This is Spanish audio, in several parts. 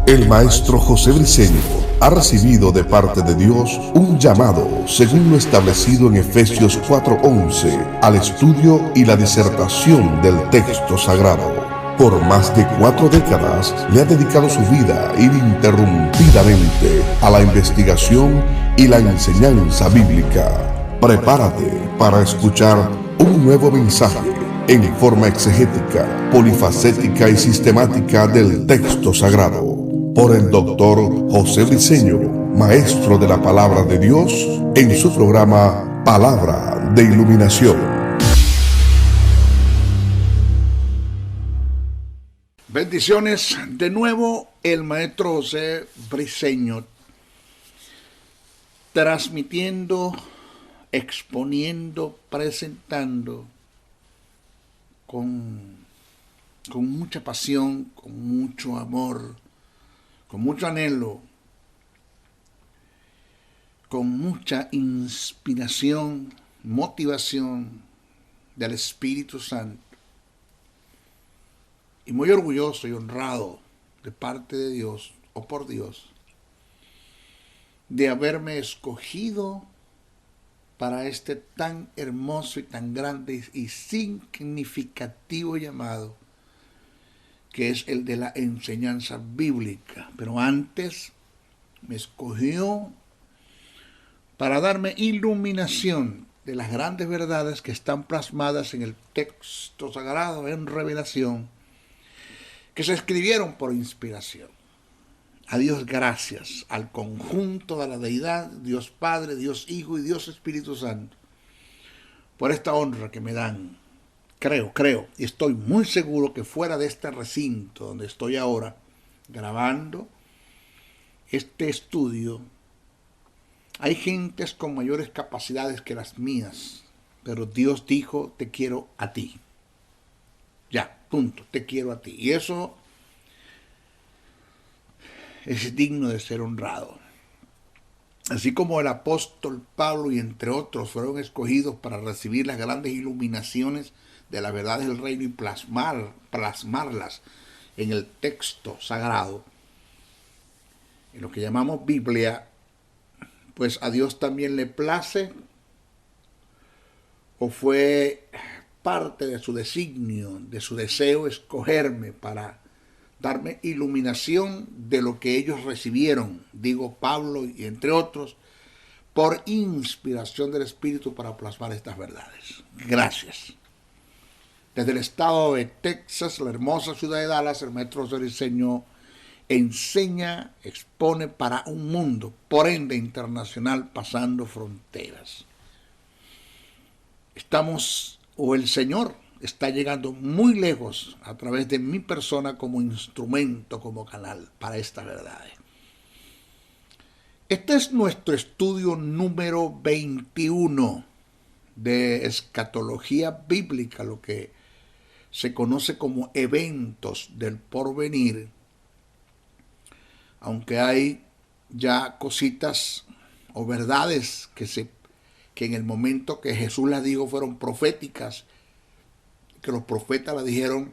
El maestro José Briceño ha recibido de parte de Dios un llamado, según lo establecido en Efesios 4:11, al estudio y la disertación del texto sagrado. Por más de 4 décadas le ha dedicado su vida ininterrumpidamente a la investigación y la enseñanza bíblica. Prepárate para escuchar un nuevo mensaje en forma exegética, polifacética y sistemática del texto sagrado, por el doctor José Briceño, maestro de la palabra de Dios, en su programa Palabra de Iluminación. Bendiciones, de nuevo el maestro José Briceño, transmitiendo, exponiendo, presentando con mucha pasión, con mucho amor, con mucho anhelo, con mucha inspiración, motivación del Espíritu Santo. Y muy orgulloso y honrado de parte de Dios, o por Dios, de haberme escogido para este tan hermoso y tan grande y significativo llamado, que es el de la enseñanza bíblica. Pero antes me escogió para darme iluminación de las grandes verdades que están plasmadas en el texto sagrado, en revelación, que se escribieron por inspiración. A Dios gracias, al conjunto de la deidad, Dios Padre, Dios Hijo y Dios Espíritu Santo, por esta honra que me dan. Creo, y estoy muy seguro que fuera de este recinto donde estoy ahora grabando este estudio, hay gentes con mayores capacidades que las mías, pero Dios dijo, te quiero a ti. Ya, punto, te quiero a ti. Y eso es digno de ser honrado. Así como el apóstol Pablo y entre otros fueron escogidos para recibir las grandes iluminaciones de la verdad del reino y plasmarlas en el texto sagrado, en lo que llamamos Biblia, pues a Dios también le place, o fue parte de su designio, de su deseo, escogerme para darme iluminación de lo que ellos recibieron, digo Pablo y entre otros, por inspiración del Espíritu para plasmar estas verdades. Gracias. Desde el estado de Texas, la hermosa ciudad de Dallas, el maestro José Briceño enseña, expone para un mundo, por ende internacional, pasando fronteras. El Señor está llegando muy lejos a través de mi persona como instrumento, como canal para estas verdades. Este es nuestro estudio número 21 de escatología bíblica, lo que se conoce como eventos del porvenir, aunque hay ya cositas o verdades que en el momento que Jesús las dijo fueron proféticas, que los profetas las dijeron,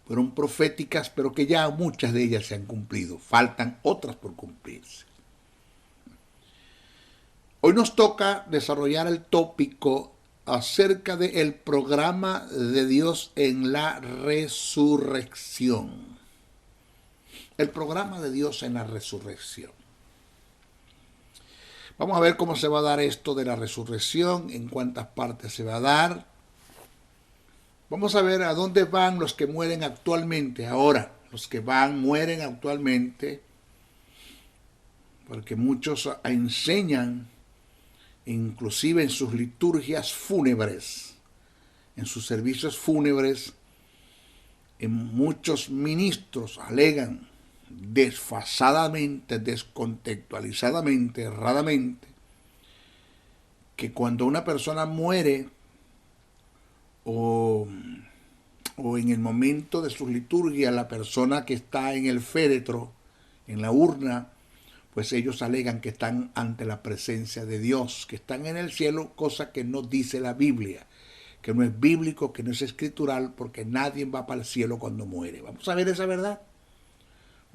fueron proféticas, pero que ya muchas de ellas se han cumplido. Faltan otras por cumplirse. Hoy nos toca desarrollar el tópico acerca del programa de Dios en la resurrección. El programa de Dios en la resurrección. Vamos a ver cómo se va a dar esto de la resurrección, en cuántas partes se va a dar. Vamos a ver a dónde van los que mueren actualmente. Ahora, los que mueren actualmente, porque muchos enseñan, inclusive en sus liturgias fúnebres, en sus servicios fúnebres, en muchos ministros alegan desfasadamente, descontextualizadamente, erradamente, que cuando una persona muere o en el momento de su liturgia, la persona que está en el féretro, en la urna, pues ellos alegan que están ante la presencia de Dios, que están en el cielo, cosa que no dice la Biblia, que no es bíblico, que no es escritural, porque nadie va para el cielo cuando muere. Vamos a ver esa verdad.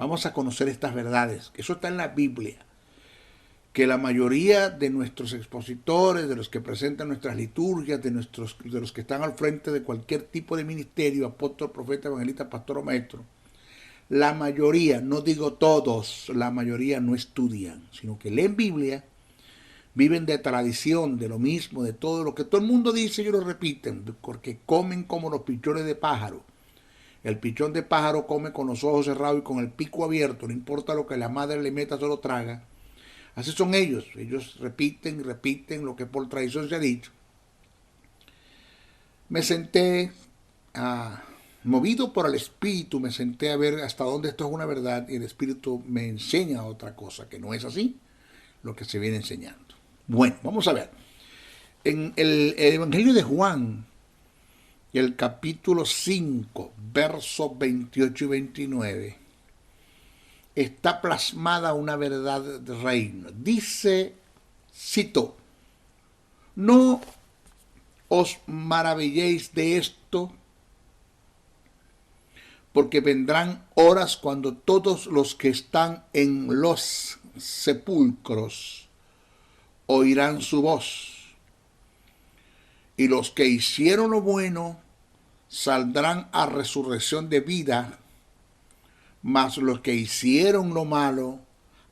Vamos a conocer estas verdades. Eso está en la Biblia. Que la mayoría de nuestros expositores, de los que presentan nuestras liturgias, de los que están al frente de cualquier tipo de ministerio, apóstol, profeta, evangelista, pastor o maestro, la mayoría, no digo todos, la mayoría no estudian, sino que leen Biblia, viven de tradición, de lo mismo, de todo lo que todo el mundo dice, ellos lo repiten, porque comen como los pichones de pájaro. El pichón de pájaro come con los ojos cerrados y con el pico abierto, no importa lo que la madre le meta, se lo traga. Así son ellos repiten y repiten lo que por tradición se ha dicho. Me senté, movido por el Espíritu, me senté a ver hasta dónde esto es una verdad y el Espíritu me enseña otra cosa, que no es así lo que se viene enseñando. Bueno, vamos a ver. En el Evangelio de Juan, el capítulo 5, versos 28 y 29, está plasmada una verdad del reino. Dice, cito, no os maravilléis de esto, porque vendrán horas cuando todos los que están en los sepulcros oirán su voz, y los que hicieron lo bueno saldrán a resurrección de vida, mas los que hicieron lo malo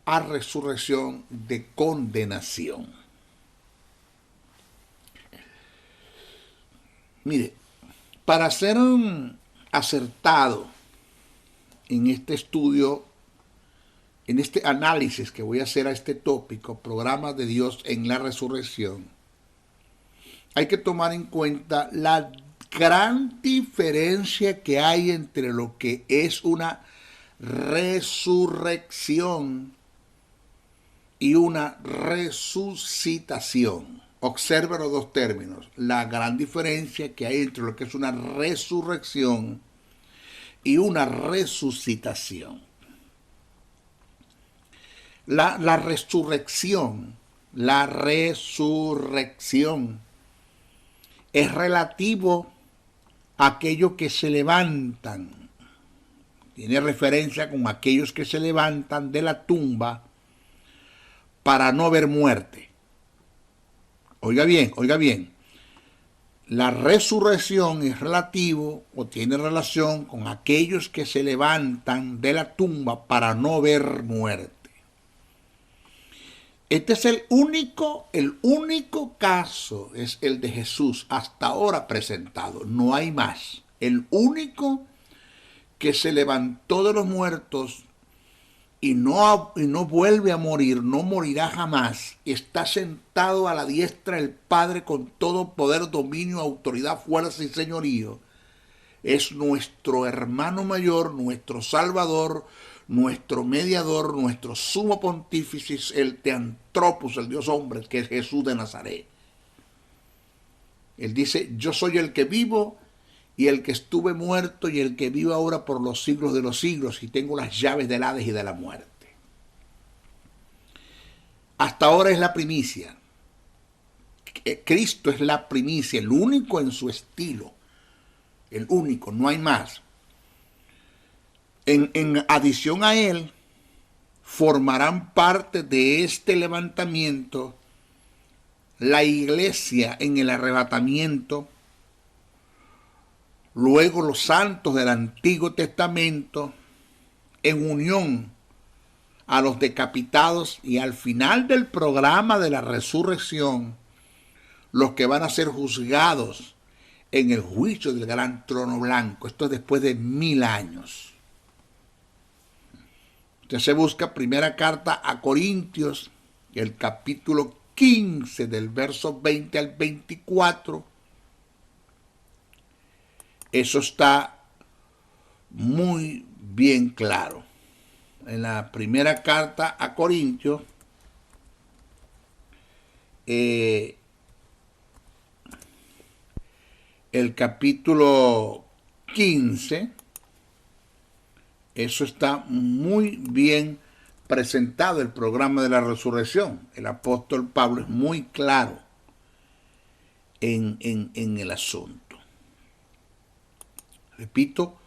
a resurrección de condenación. Mire, para ser acertado en este estudio, en este análisis que voy a hacer a este tópico, programa de Dios en la resurrección, hay que tomar en cuenta la gran diferencia que hay entre lo que es una resurrección y una resucitación. Observe los dos términos, la gran diferencia que hay entre lo que es una resurrección y una resucitación. La resurrección es relativo a aquellos que se levantan. Tiene referencia con aquellos que se levantan de la tumba para no ver muerte. Oiga bien. La resurrección es relativo o tiene relación con aquellos que se levantan de la tumba para no ver muerte. Este es el único caso, es el de Jesús hasta ahora presentado, no hay más. El único que se levantó de los muertos y no vuelve a morir, no morirá jamás, está sentado a la diestra del Padre con todo poder, dominio, autoridad, fuerza y señorío. Es nuestro hermano mayor, nuestro Salvador, nuestro mediador, nuestro sumo pontífice, el Teantropos, el Dios hombre, que es Jesús de Nazaret. Él dice, yo soy el que vivo y el que estuve muerto y el que vivo ahora por los siglos de los siglos y tengo las llaves del Hades y de la muerte. Hasta ahora es la primicia. Cristo es la primicia, el único en su estilo. El único, no hay más. En adición a él, formarán parte de este levantamiento la iglesia en el arrebatamiento, luego los santos del Antiguo Testamento en unión a los decapitados y al final del programa de la resurrección, los que van a ser juzgados en el juicio del gran trono blanco. Esto es después de 1000 años. Usted se busca primera carta a Corintios, el capítulo 15 del verso 20 al 24. Eso está muy bien claro. En la primera carta a Corintios, el capítulo 15, eso está muy bien presentado, el programa de la resurrección. El apóstol Pablo es muy claro en el asunto. Repito,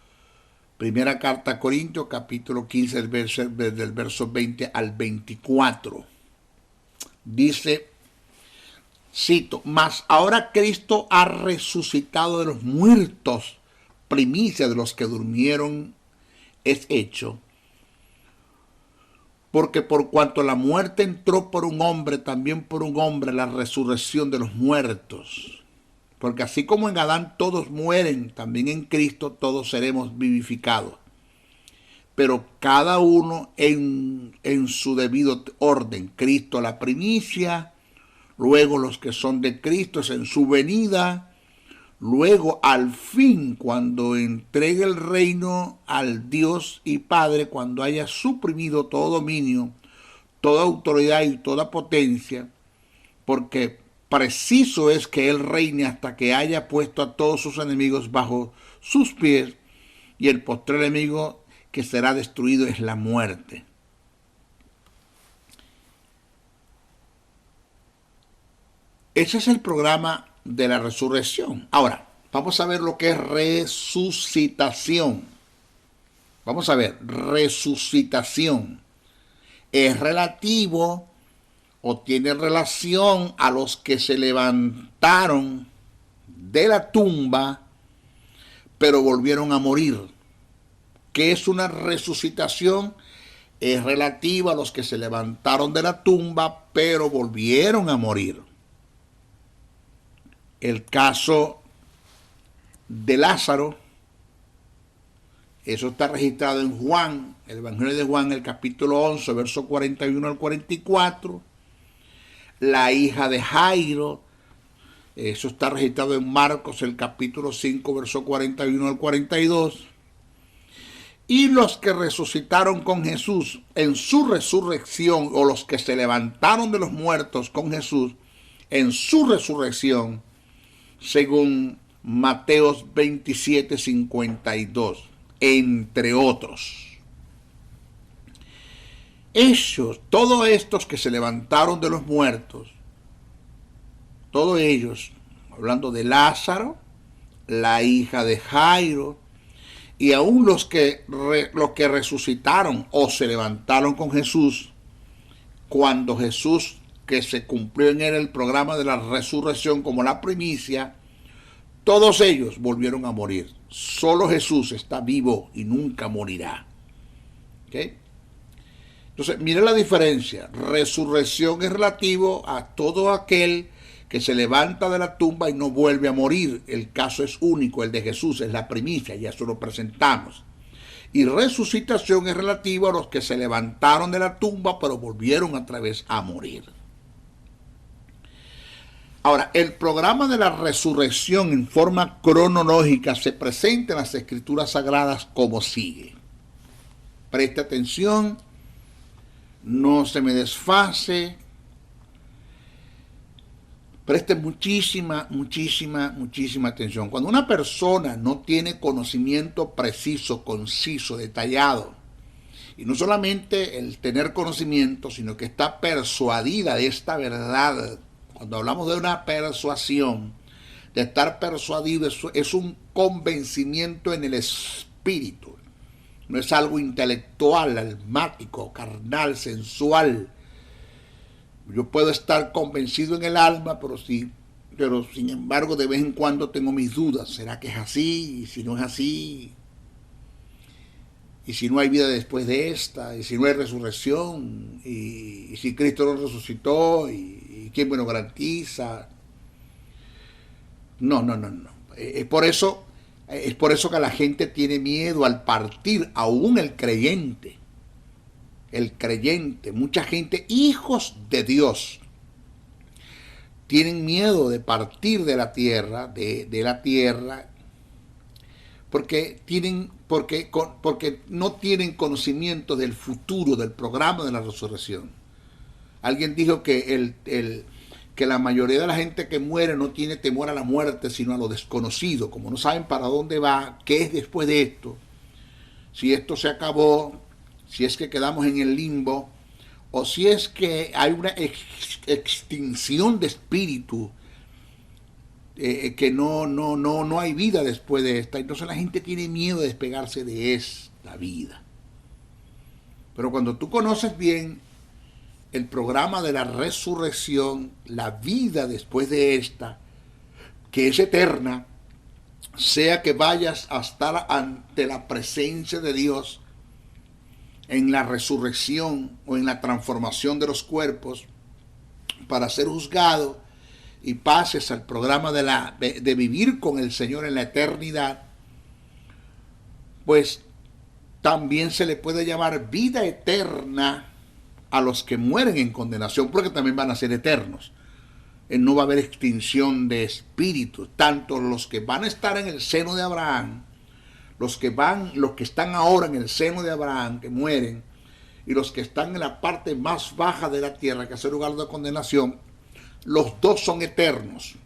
Primera carta a Corintios, capítulo 15, del verso 20 al 24. Dice, cito, mas ahora Cristo ha resucitado de los muertos, primicia de los que durmieron es hecho. Porque por cuanto la muerte entró por un hombre, también por un hombre la resurrección de los muertos. Porque así como en Adán todos mueren, también en Cristo todos seremos vivificados. Pero cada uno en su debido orden. Cristo la primicia, luego los que son de Cristo es en su venida, luego al fin cuando entregue el reino al Dios y Padre, cuando haya suprimido todo dominio, toda autoridad y toda potencia, porque preciso es que Él reine hasta que haya puesto a todos sus enemigos bajo sus pies, y el postrer enemigo que será destruido es la muerte. Ese es el programa de la resurrección. Ahora, vamos a ver lo que es resucitación. Vamos a ver, resucitación es relativo o tiene relación a los que se levantaron de la tumba, pero volvieron a morir. ¿Qué es una resucitación? Es relativa a los que se levantaron de la tumba, pero volvieron a morir. El caso de Lázaro, eso está registrado en Juan, el Evangelio de Juan, el capítulo 11, verso 41 al 44. La hija de Jairo, eso está registrado en Marcos, el capítulo 5, verso 41 al 42. Y los que resucitaron con Jesús en su resurrección, o los que se levantaron de los muertos con Jesús en su resurrección, según Mateos 27, 52, entre otros. Ellos, todos estos que se levantaron de los muertos, todos ellos, hablando de Lázaro, la hija de Jairo, y aún los que resucitaron o se levantaron con Jesús, cuando Jesús, que se cumplió en él el programa de la resurrección como la primicia, todos ellos volvieron a morir. Solo Jesús está vivo y nunca morirá. ¿Okay? Entonces, mire la diferencia. Resurrección es relativo a todo aquel que se levanta de la tumba y no vuelve a morir. El caso es único, el de Jesús, es la primicia, ya eso lo presentamos. Y resucitación es relativo a los que se levantaron de la tumba, pero volvieron otra vez a morir. Ahora, el programa de la resurrección en forma cronológica se presenta en las Escrituras Sagradas como sigue. Preste atención, no se me desfase, preste muchísima atención. Cuando una persona no tiene conocimiento preciso, conciso, detallado, y no solamente el tener conocimiento, sino que está persuadida de esta verdad. Cuando hablamos de una persuasión, de estar persuadido, es un convencimiento en el espíritu. No es algo intelectual, almático, carnal, sensual. Yo puedo estar convencido en el alma, pero sin embargo de vez en cuando tengo mis dudas. ¿Será que es así? Y si no es así, y si no hay vida después de esta, y si no hay resurrección, y si Cristo no resucitó, y quién me lo garantiza. No. Es por eso que la gente tiene miedo al partir, aún el creyente, mucha gente, hijos de Dios, tienen miedo de partir de la tierra, porque no tienen conocimiento del futuro, del programa de la resurrección. Alguien dijo que la mayoría de la gente que muere no tiene temor a la muerte, sino a lo desconocido. Como no saben para dónde va, qué es después de esto, si esto se acabó, si es que quedamos en el limbo, o si es que hay una extinción de espíritu que no hay vida después de esta. Entonces la gente tiene miedo de despegarse de esta vida. Pero cuando tú conoces bien el programa de la resurrección, la vida después de esta, que es eterna, sea que vayas a estar ante la presencia de Dios en la resurrección o en la transformación de los cuerpos para ser juzgado y pases al programa de vivir con el Señor en la eternidad, pues también se le puede llamar vida eterna a los que mueren en condenación, porque también van a ser eternos. No va a haber extinción de espíritus, tanto los que van a estar en el seno de Abraham, los que están ahora en el seno de Abraham, que mueren, y los que están en la parte más baja de la tierra, que es el lugar de condenación, los dos son eternos.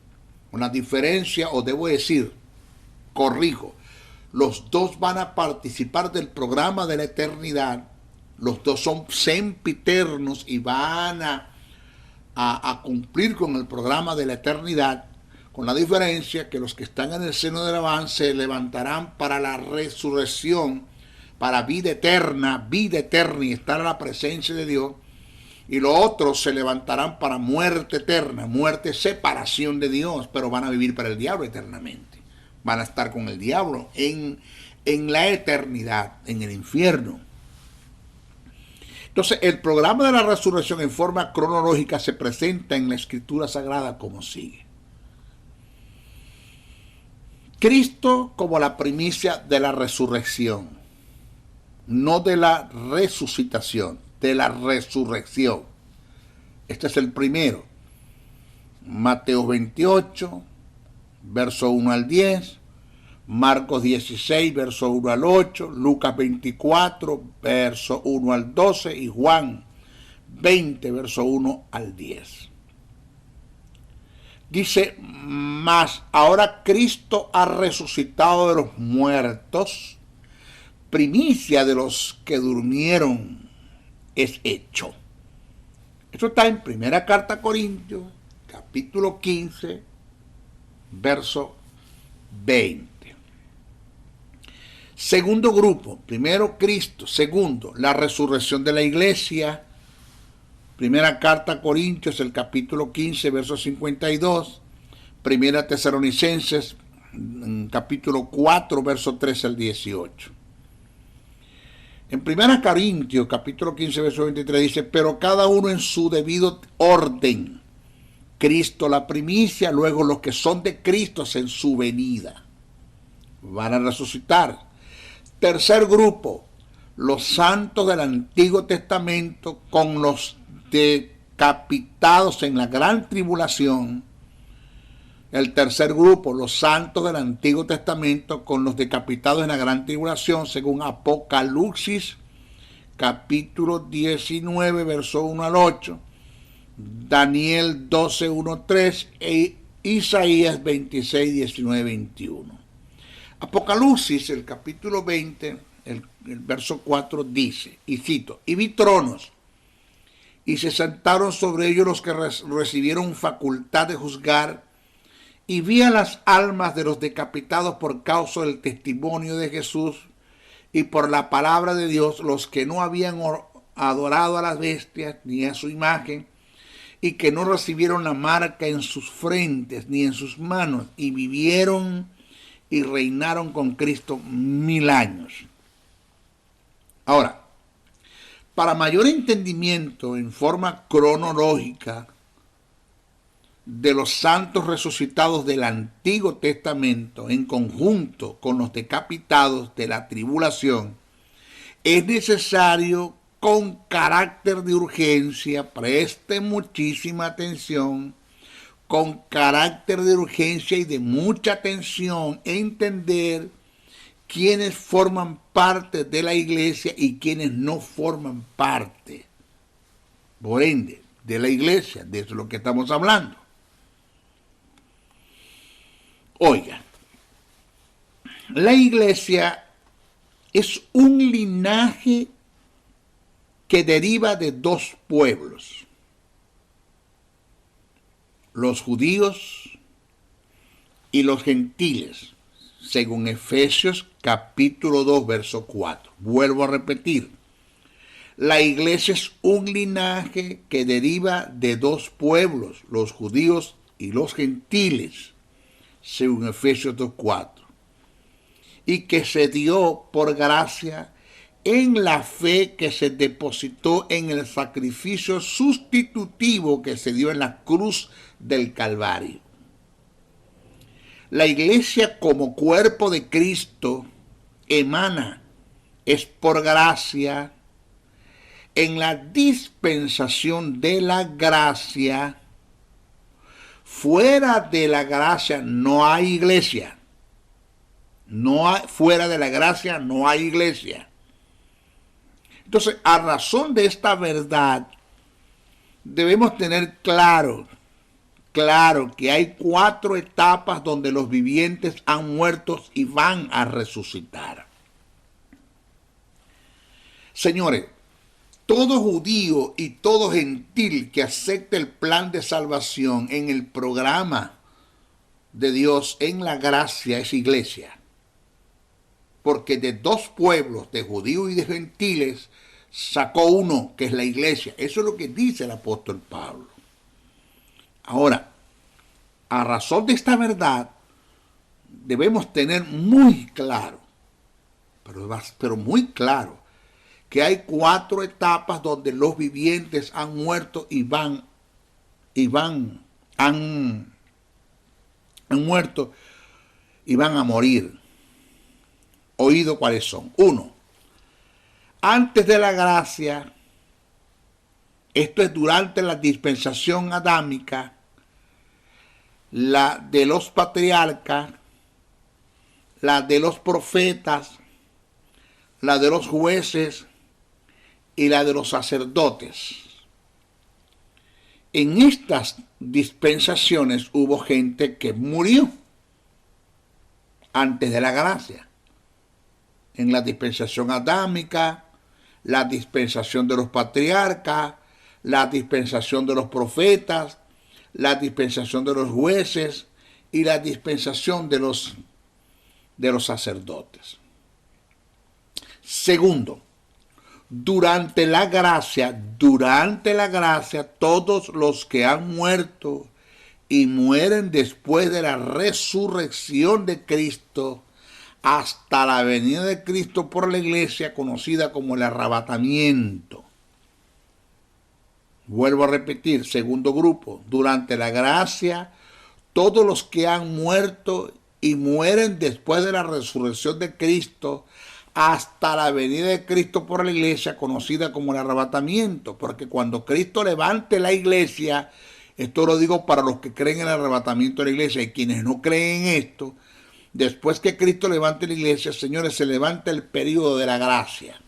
Una diferencia, o debo decir, corrijo, los dos van a participar del programa de la eternidad, los dos son sempiternos y van a cumplir con el programa de la eternidad, con la diferencia que los que están en el seno de Abraham se levantarán para la resurrección, para vida eterna y estar a la presencia de Dios, y los otros se levantarán para muerte eterna, muerte, separación de Dios, pero van a vivir para el diablo eternamente, van a estar con el diablo en la eternidad, en el infierno. Entonces, el programa de la resurrección en forma cronológica se presenta en la Escritura Sagrada como sigue. Cristo como la primicia de la resurrección, no de la resucitación, de la resurrección. Este es el primero. Mateo 28, verso 1 al 10. Marcos 16, verso 1 al 8, Lucas 24, verso 1 al 12 y Juan 20, verso 1 al 10. Dice, mas ahora Cristo ha resucitado de los muertos, primicia de los que durmieron es hecho. Esto está en primera carta a Corintios, capítulo 15, verso 20. Segundo grupo, primero Cristo, segundo la resurrección de la iglesia, primera carta a Corintios, el capítulo 15, verso 52, primera Tesalonicenses, capítulo 4, verso 13 al 18. En primera Corintios, capítulo 15, verso 23 dice, pero cada uno en su debido orden, Cristo la primicia, luego los que son de Cristo en su venida van a resucitar. Tercer grupo, los santos del Antiguo Testamento con los decapitados en la gran tribulación. El tercer grupo, los santos del Antiguo Testamento con los decapitados en la gran tribulación, según Apocalipsis, capítulo 19, verso 1 al 8, Daniel 12, 1, 3 e Isaías 26, 19, 21. Apocalipsis, el capítulo 20, el verso 4 dice, y cito, y vi tronos, y se sentaron sobre ellos los que recibieron facultad de juzgar, y vi a las almas de los decapitados por causa del testimonio de Jesús y por la palabra de Dios, los que no habían adorado a las bestias ni a su imagen, y que no recibieron la marca en sus frentes ni en sus manos, y vivieron y reinaron con Cristo 1000 años. Ahora, para mayor entendimiento en forma cronológica de los santos resucitados del Antiguo Testamento en conjunto con los decapitados de la tribulación, es necesario con carácter de urgencia, preste muchísima atención, con carácter de urgencia y de mucha atención, entender quiénes forman parte de la iglesia y quiénes no forman parte, por ende, de la iglesia, de eso es lo que estamos hablando. Oiga, la iglesia es un linaje que deriva de dos pueblos, los judíos y los gentiles, según Efesios capítulo 2, verso 4. Vuelvo a repetir. La iglesia es un linaje que deriva de dos pueblos, los judíos y los gentiles, según Efesios 2:4, y que se dio por gracia en la fe que se depositó en el sacrificio sustitutivo que se dio en la cruz del Calvario. La iglesia como cuerpo de Cristo emana, es por gracia, en la dispensación de la gracia. Fuera de la gracia no hay iglesia. Fuera de la gracia no hay iglesia. Entonces, a razón de esta verdad, debemos tener claro que hay 4 etapas donde los vivientes han muerto y van a resucitar. Señores, todo judío y todo gentil que acepte el plan de salvación en el programa de Dios en la gracia es iglesia. Porque de 2 pueblos, de judíos y de gentiles, sacó uno, que es la iglesia. Eso es lo que dice el apóstol Pablo. Ahora, a razón de esta verdad, debemos tener muy claro, pero muy claro, que hay 4 etapas donde los vivientes han muerto han muerto y van a morir. Oído cuáles son. 1. Antes de la gracia, esto es durante la dispensación adámica, la de los patriarcas, la de los profetas, la de los jueces y la de los sacerdotes. En estas dispensaciones hubo gente que murió antes de la gracia. En la dispensación adámica, la dispensación de los patriarcas, la dispensación de los profetas, la dispensación de los jueces y la dispensación de los sacerdotes. Segundo, durante la gracia, todos los que han muerto y mueren después de la resurrección de Cristo hasta la venida de Cristo por la iglesia, conocida como el arrebatamiento. Vuelvo a repetir, segundo grupo, durante la gracia, todos los que han muerto y mueren después de la resurrección de Cristo hasta la venida de Cristo por la iglesia, conocida como el arrebatamiento, porque cuando Cristo levante la iglesia, esto lo digo para los que creen en el arrebatamiento de la iglesia y quienes no creen en esto, después que Cristo levante la iglesia, señores, se levanta el periodo de la gracia.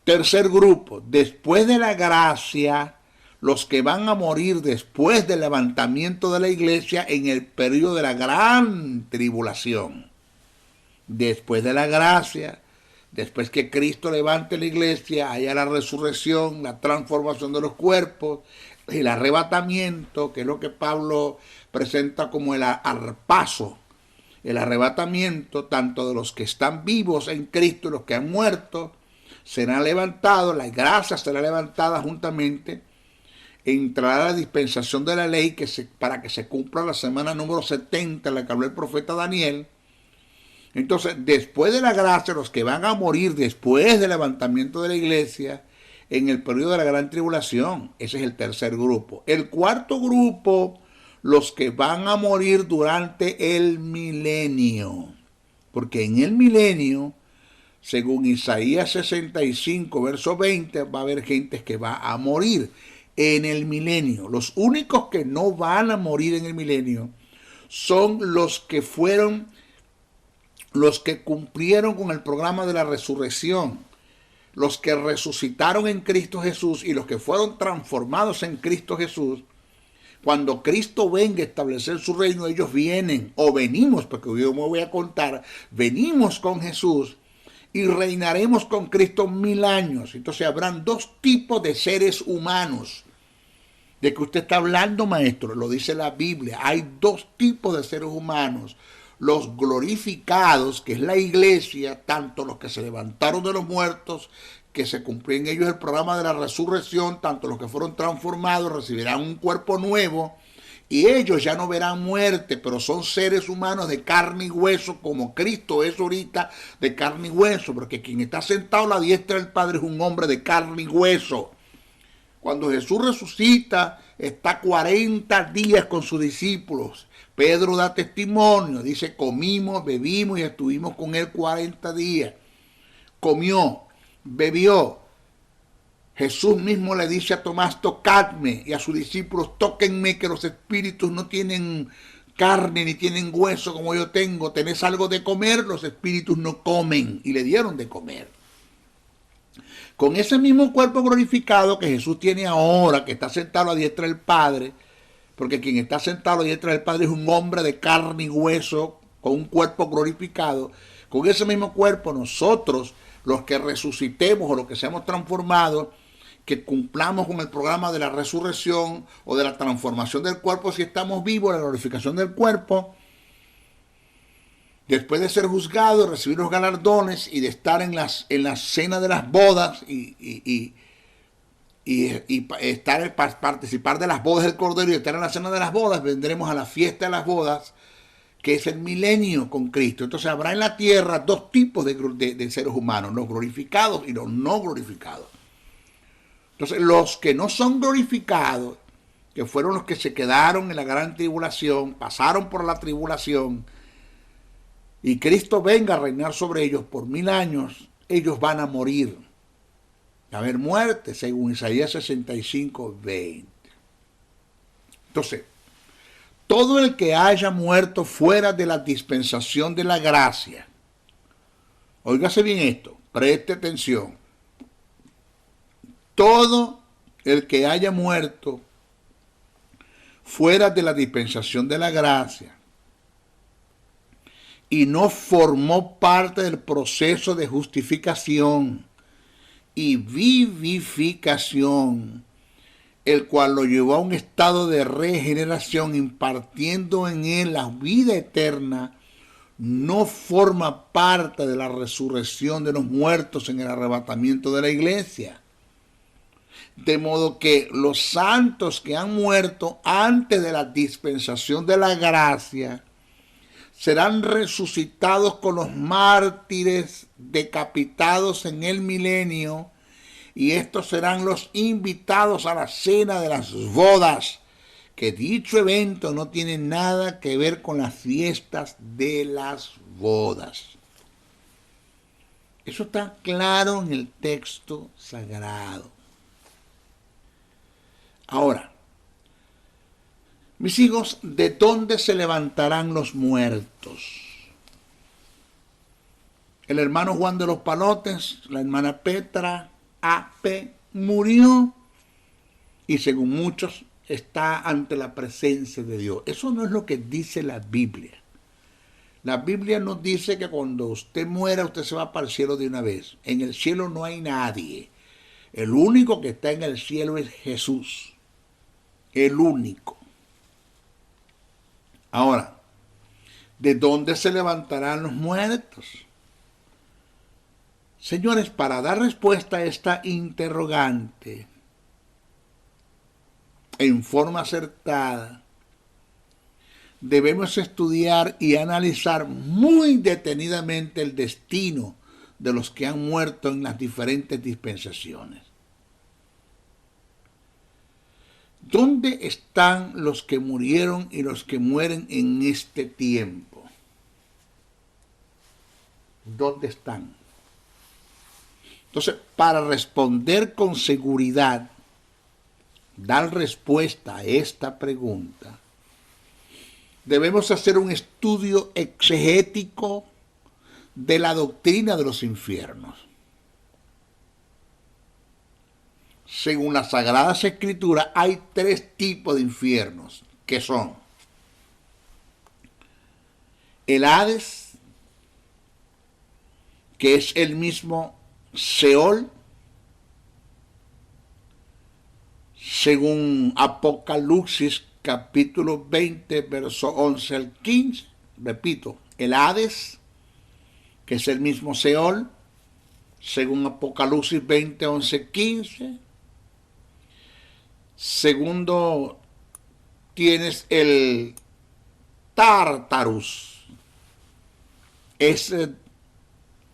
Tercer grupo, después de la gracia, los que van a morir después del levantamiento de la iglesia en el periodo de la gran tribulación. Después de la gracia, después que Cristo levante la iglesia, haya la resurrección, la transformación de los cuerpos, el arrebatamiento, que es lo que Pablo presenta como el arpazo, el arrebatamiento tanto de los que están vivos en Cristo y los que han muerto, serán levantados, la gracia será levantada juntamente, entrará la dispensación de la ley para que se cumpla la semana número 70, en la que habló el profeta Daniel. Entonces, después de la gracia, los que van a morir después del levantamiento de la iglesia, en el periodo de la gran tribulación, ese es el tercer grupo. El cuarto grupo, los que van a morir durante el milenio, porque en el milenio, según Isaías 65, verso 20, va a haber gente que va a morir en el milenio. Los únicos que no van a morir en el milenio son los que cumplieron con el programa de la resurrección, los que resucitaron en Cristo Jesús y los que fueron transformados en Cristo Jesús. Cuando Cristo venga a establecer su reino, ellos vienen, o venimos, porque yo me voy a contar, venimos con Jesús y reinaremos con Cristo 1000 años. Entonces habrán 2 tipos de seres humanos. ¿De qué usted está hablando, maestro? Lo dice la Biblia. Hay dos tipos de seres humanos. Los glorificados, que es la iglesia, tanto los que se levantaron de los muertos, que se cumplió en ellos el programa de la resurrección, tanto los que fueron transformados recibirán un cuerpo nuevo, y ellos ya no verán muerte, pero son seres humanos de carne y hueso, como Cristo es ahorita de carne y hueso, porque quien está sentado a la diestra del Padre es un hombre de carne y hueso. Cuando Jesús resucita, está 40 días con sus discípulos. Pedro da testimonio, dice, comimos, bebimos y estuvimos con él 40 días. Comió, bebió. Jesús mismo le dice a Tomás, tocadme, y a sus discípulos, tóquenme, que los espíritus no tienen carne ni tienen hueso como yo tengo. ¿Tenés algo de comer? Los espíritus no comen, y le dieron de comer. Con ese mismo cuerpo glorificado que Jesús tiene ahora, que está sentado a la diestra del Padre, porque quien está sentado a la diestra del Padre es un hombre de carne y hueso, con un cuerpo glorificado. Con ese mismo cuerpo nosotros, los que resucitemos o los que seamos transformados, que cumplamos con el programa de la resurrección o de la transformación del cuerpo, si estamos vivos, la glorificación del cuerpo, después de ser juzgados, recibir los galardones y de estar en la cena de las bodas y participar de las bodas del Cordero y estar en la cena de las bodas, vendremos a la fiesta de las bodas, que es el milenio con Cristo. Entonces habrá en la tierra dos tipos de seres humanos, los glorificados y los no glorificados. Entonces los que no son glorificados, que fueron los que se quedaron en la gran tribulación, pasaron por la tribulación, y Cristo venga a reinar sobre ellos por 1000 años, ellos van a morir. Va a haber muerte, según Isaías 65, 20. Entonces, todo el que haya muerto fuera de la dispensación de la gracia, óigase bien esto, preste atención, todo el que haya muerto fuera de la dispensación de la gracia y no formó parte del proceso de justificación y vivificación, el cual lo llevó a un estado de regeneración, impartiendo en él la vida eterna, no forma parte de la resurrección de los muertos en el arrebatamiento de la iglesia. De modo que los santos que han muerto antes de la dispensación de la gracia serán resucitados con los mártires decapitados en el milenio, y estos serán los invitados a la cena de las bodas, que dicho evento no tiene nada que ver con las fiestas de las bodas. Eso está claro en el texto sagrado. Ahora, mis hijos, ¿de dónde se levantarán los muertos? El hermano Juan de los Palotes, la hermana Petra A.P. murió y según muchos está ante la presencia de Dios. Eso no es lo que dice la Biblia. La Biblia nos dice que cuando usted muera, usted se va para el cielo de una vez. En el cielo no hay nadie. El único que está en el cielo es Jesús. El único. Ahora, ¿de dónde se levantarán los muertos? Señores, para dar respuesta a esta interrogante en forma acertada, debemos estudiar y analizar muy detenidamente el destino de los que han muerto en las diferentes dispensaciones. ¿Dónde están los que murieron y los que mueren en este tiempo? ¿Dónde están? Entonces, para responder con seguridad, dar respuesta a esta pregunta, debemos hacer un estudio exegético de la doctrina de los infiernos. Según las Sagradas Escrituras, hay 3 tipos de infiernos, que son el Hades, que es el mismo Seol, según Apocalipsis capítulo 20, verso 11 al 15. Repito, el Hades, que es el mismo Seol, según Apocalipsis 20, 11, 15. Segundo, tienes el Tártarus, es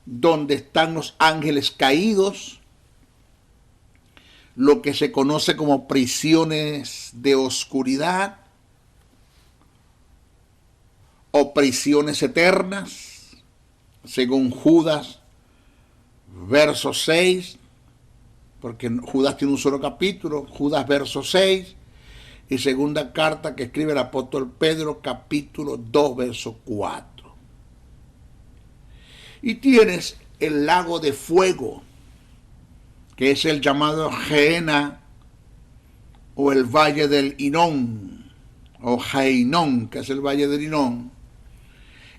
donde están los ángeles caídos, lo que se conoce como prisiones de oscuridad o prisiones eternas, según Judas, verso 6, porque Judas tiene un solo capítulo, Judas verso 6, y segunda carta que escribe el apóstol Pedro, capítulo 2, verso 4. Y tienes el lago de fuego, que es el llamado Gehenna, o el valle del Hinón, o Geinón, que es el valle del Hinón.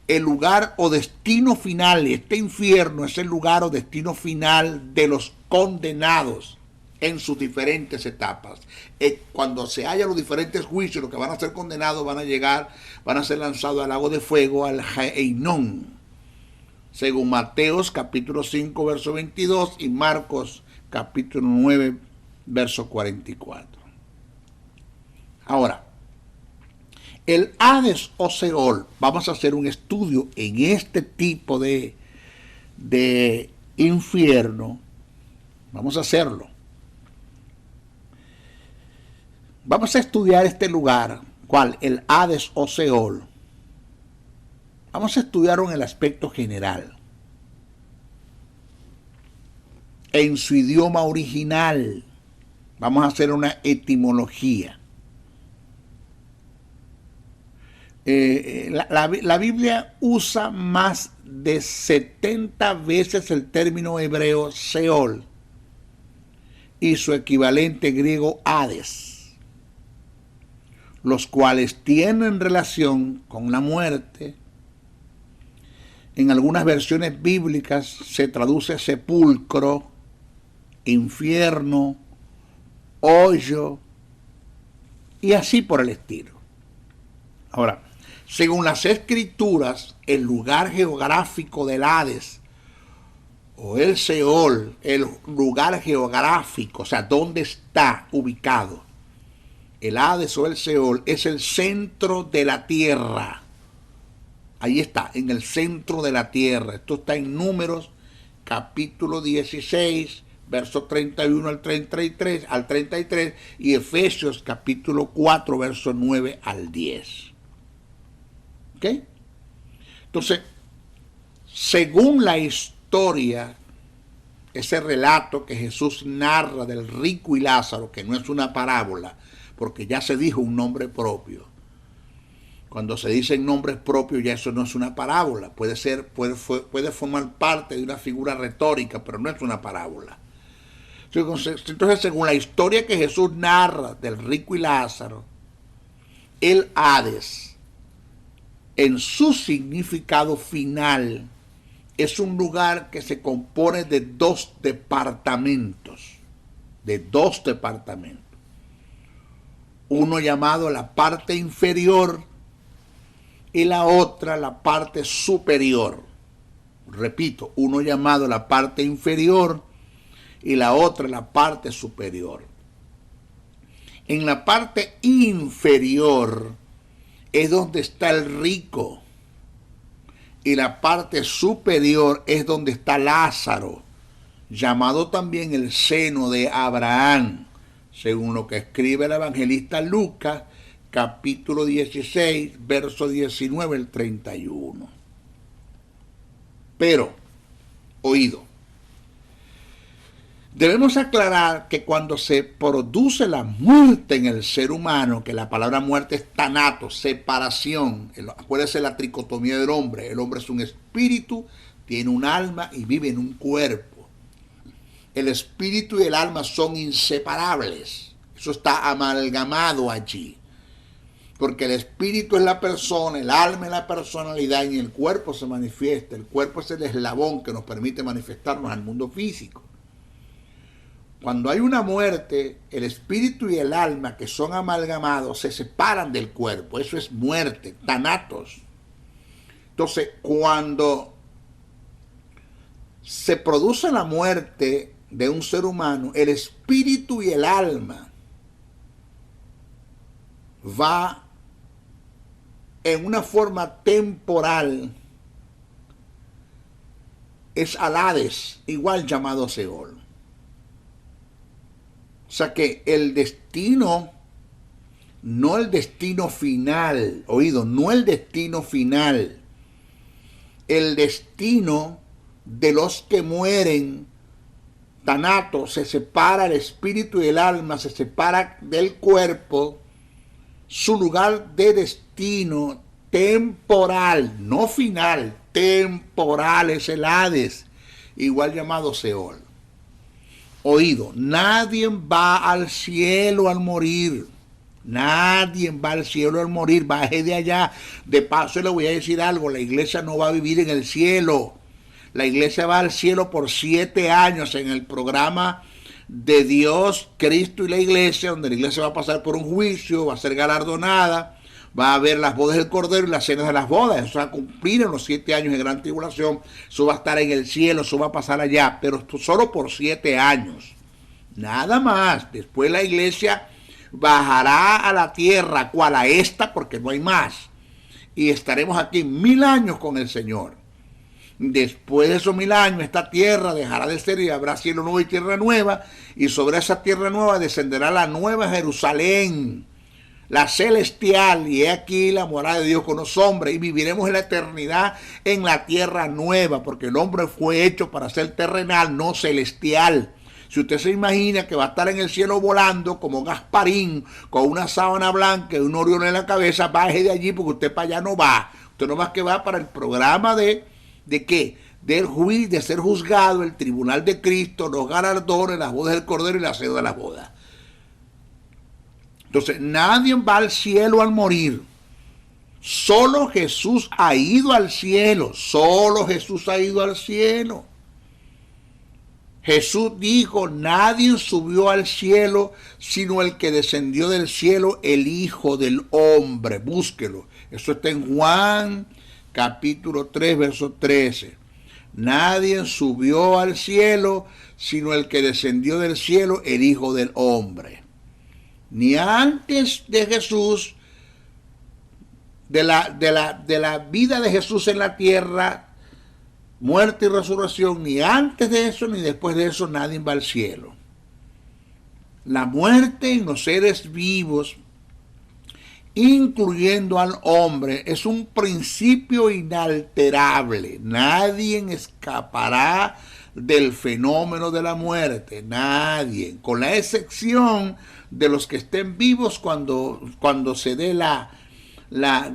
El lugar o destino final, este infierno es el lugar o destino final de los condenados en sus diferentes etapas. Cuando se hallan los diferentes juicios, los que van a ser condenados van a ser lanzados al lago de fuego, al Geinón, según Mateos capítulo 5, verso 22 y Marcos capítulo 9, verso 44. Ahora, el Hades o Seol, vamos a hacer un estudio en este tipo de infierno. Vamos a hacerlo. Vamos a estudiar este lugar, ¿cuál? El Hades o Seol. Vamos a estudiarlo en el aspecto general, en su idioma original. Vamos a hacer una etimología. La Biblia usa más de 70 veces el término hebreo Seol y su equivalente griego Hades, los cuales tienen relación con la muerte. En algunas versiones bíblicas se traduce sepulcro, infierno, hoyo y así por el estilo. Ahora, según las escrituras, el lugar geográfico del Hades o el Seol, el lugar geográfico, o sea, dónde está ubicado el Hades o el Seol, es el centro de la tierra. Ahí está, en el centro de la tierra. Esto está en Números, capítulo 16, verso 31 al 33, y Efesios, capítulo 4, verso 9 al 10. ¿Ok? Entonces, según la historia, ese relato que Jesús narra del rico y Lázaro, que no es una parábola, porque ya se dijo un nombre propio. Cuando se dicen nombres propios, ya eso no es una parábola. Puede formar parte de una figura retórica, pero no es una parábola. Entonces, según la historia que Jesús narra del rico y Lázaro, el Hades, en su significado final, es un lugar que se compone de dos departamentos. Uno llamado la parte inferior y la otra la parte superior. Repito, uno llamado la parte inferior y la otra la parte superior. En la parte inferior es donde está el rico y la parte superior es donde está Lázaro, llamado también el seno de Abraham, según lo que escribe el evangelista Lucas, capítulo 16, verso 19 al 31. Pero, oído, debemos aclarar que cuando se produce la muerte en el ser humano, que la palabra muerte es tanatos, separación, acuérdense la tricotomía del hombre, el hombre es un espíritu, tiene un alma y vive en un cuerpo. El espíritu y el alma son inseparables, eso está amalgamado allí. Porque el espíritu es la persona, el alma es la personalidad y el cuerpo se manifiesta. El cuerpo es el eslabón que nos permite manifestarnos al mundo físico. Cuando hay una muerte, el espíritu y el alma que son amalgamados se separan del cuerpo. Eso es muerte, thanatos. Entonces, cuando se produce la muerte de un ser humano, el espíritu y el alma va en una forma temporal, es al Hades, igual llamado Seol. O sea que el destino, no el destino final, oído, no el destino final, el destino de los que mueren, thanatos, se separa el espíritu y el alma, se separa del cuerpo, su lugar de destino temporal, no final, temporal es el Hades, igual llamado Seol. Oído, nadie va al cielo al morir. Nadie va al cielo al morir. Baje de allá. De paso le voy a decir algo. La iglesia no va a vivir en el cielo. La iglesia va al cielo por 7 años en el programa de Dios, Cristo y la iglesia, donde la iglesia va a pasar por un juicio, va a ser galardonada, va a haber las bodas del Cordero y las cenas de las bodas. Eso va a cumplir en los 7 años de gran tribulación. Eso va a estar en el cielo, eso va a pasar allá, pero solo por 7 años. Nada más. Después la iglesia bajará a la tierra, cual a esta, porque no hay más. Y estaremos aquí 1000 años con el Señor. Después de esos 1000 años, esta tierra dejará de ser y habrá cielo nuevo y tierra nueva. Y sobre esa tierra nueva descenderá la nueva Jerusalén, la celestial, y he aquí la morada de Dios con los hombres, y viviremos en la eternidad en la tierra nueva, porque el hombre fue hecho para ser terrenal, no celestial. Si usted se imagina que va a estar en el cielo volando como Gasparín, con una sábana blanca y un orión en la cabeza, baje de allí, porque usted para allá no va. Usted no más que va para el programa ¿de qué? Del juicio, de ser juzgado, el tribunal de Cristo, los galardones, las bodas del Cordero y la cena de las bodas. Entonces, nadie va al cielo al morir. Solo Jesús ha ido al cielo. Solo Jesús ha ido al cielo. Jesús dijo, nadie subió al cielo sino el que descendió del cielo, el Hijo del Hombre. Búsquelo. Eso está en Juan capítulo 3, verso 13. Nadie subió al cielo sino el que descendió del cielo, el Hijo del Hombre. Ni antes de Jesús, de la vida de Jesús en la tierra, muerte y resurrección, ni antes de eso ni después de eso nadie va al cielo. La muerte en los seres vivos, incluyendo al hombre, es un principio inalterable. Nadie escapará del fenómeno de la muerte, nadie, con la excepción de los que estén vivos cuando se dé la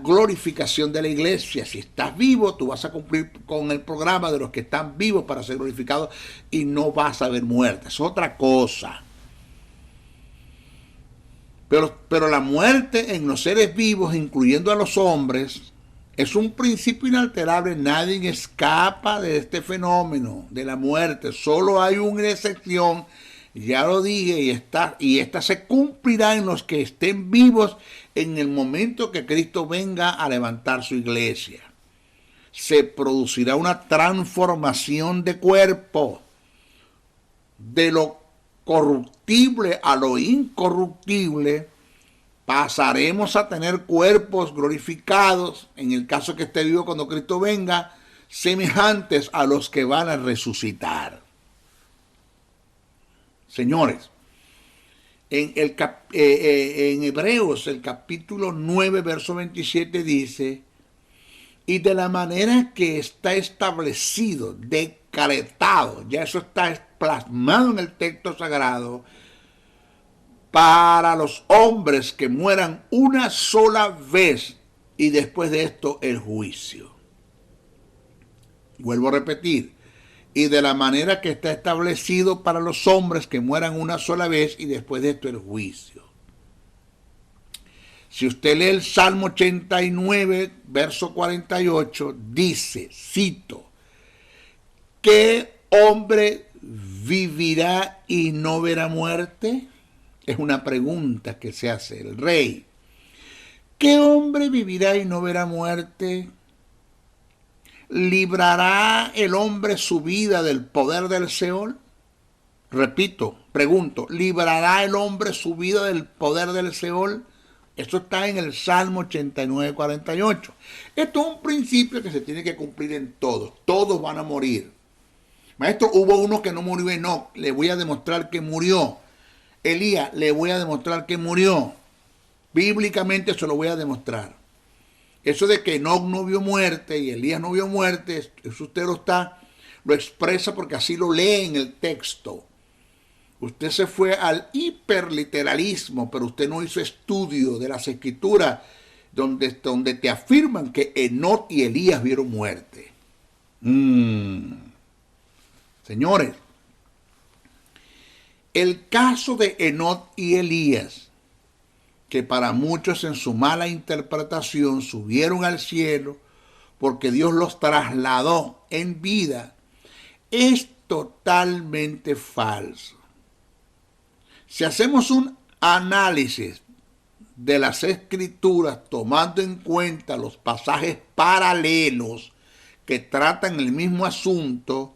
glorificación de la iglesia. Si estás vivo, tú vas a cumplir con el programa de los que están vivos para ser glorificados y no vas a ver muerte. Es otra cosa. Pero la muerte en los seres vivos, incluyendo a los hombres, es un principio inalterable. Nadie escapa de este fenómeno de la muerte. Solo hay una excepción. Ya lo dije, y esta se cumplirá en los que estén vivos en el momento que Cristo venga a levantar su iglesia. Se producirá una transformación de cuerpo, de lo corruptible a lo incorruptible. Pasaremos a tener cuerpos glorificados, en el caso que esté vivo cuando Cristo venga, semejantes a los que van a resucitar. Señores, en Hebreos, el capítulo 9, verso 27 dice, y de la manera que está establecido, decretado, ya eso está plasmado en el texto sagrado, para los hombres que mueran una sola vez y después de esto el juicio. Vuelvo a repetir. Y de la manera que está establecido para los hombres que mueran una sola vez y después de esto el juicio. Si usted lee el Salmo 89, verso 48, dice, cito, ¿qué hombre vivirá y no verá muerte? Es una pregunta que se hace el rey. ¿Qué hombre vivirá y no verá muerte? ¿Librará el hombre su vida del poder del Seol? Repito, pregunto, ¿librará el hombre su vida del poder del Seol? Esto está en el Salmo 89, 48. Esto es un principio que se tiene que cumplir en todos. Todos van a morir. Maestro, hubo uno que no murió, Enoc, le voy a demostrar que murió. Elías, le voy a demostrar que murió. Bíblicamente se lo voy a demostrar. Eso de que Enoc no vio muerte y Elías no vio muerte, eso usted lo expresa porque así lo lee en el texto. Usted se fue al hiperliteralismo, pero usted no hizo estudio de las escrituras donde te afirman que Enoc y Elías vieron muerte. Señores, el caso de Enoc y Elías, que para muchos en su mala interpretación subieron al cielo porque Dios los trasladó en vida, es totalmente falso. Si hacemos un análisis de las escrituras tomando en cuenta los pasajes paralelos que tratan el mismo asunto,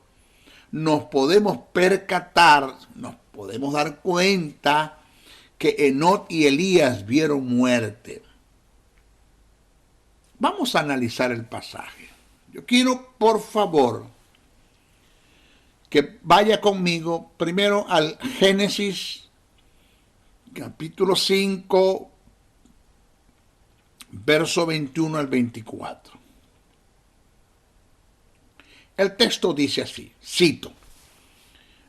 nos podemos percatar, nos podemos dar cuenta que Enoc y Elías vieron muerte. Vamos a analizar el pasaje. Yo quiero, por favor, que vaya conmigo primero al Génesis capítulo 5, verso 21 al 24. El texto dice así, cito: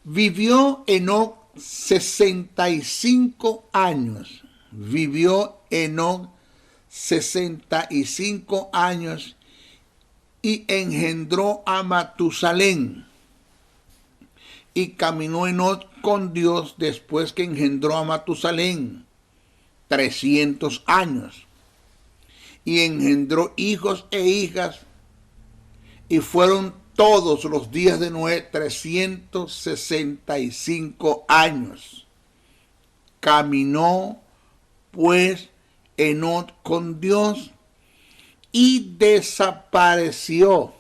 vivió Enoc 65 años. Vivió Enoc 65 años y engendró a Matusalén. Y caminó Enoc con Dios después que engendró a Matusalén 300 años. Y engendró hijos e hijas, y fueron todos los días de Noé 365 años. Caminó pues Enoc con Dios y desapareció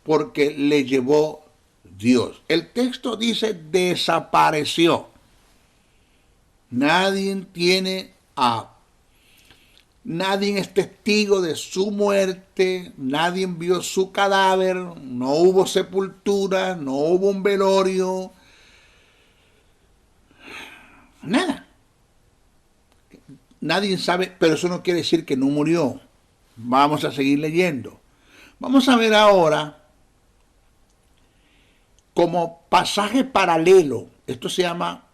porque le llevó Dios. El texto dice desapareció. Nadie es testigo de su muerte, nadie vio su cadáver, no hubo sepultura, no hubo un velorio, nada. Nadie sabe, pero eso no quiere decir que no murió. Vamos a seguir leyendo. Vamos a ver ahora, como pasaje paralelo, esto se llama...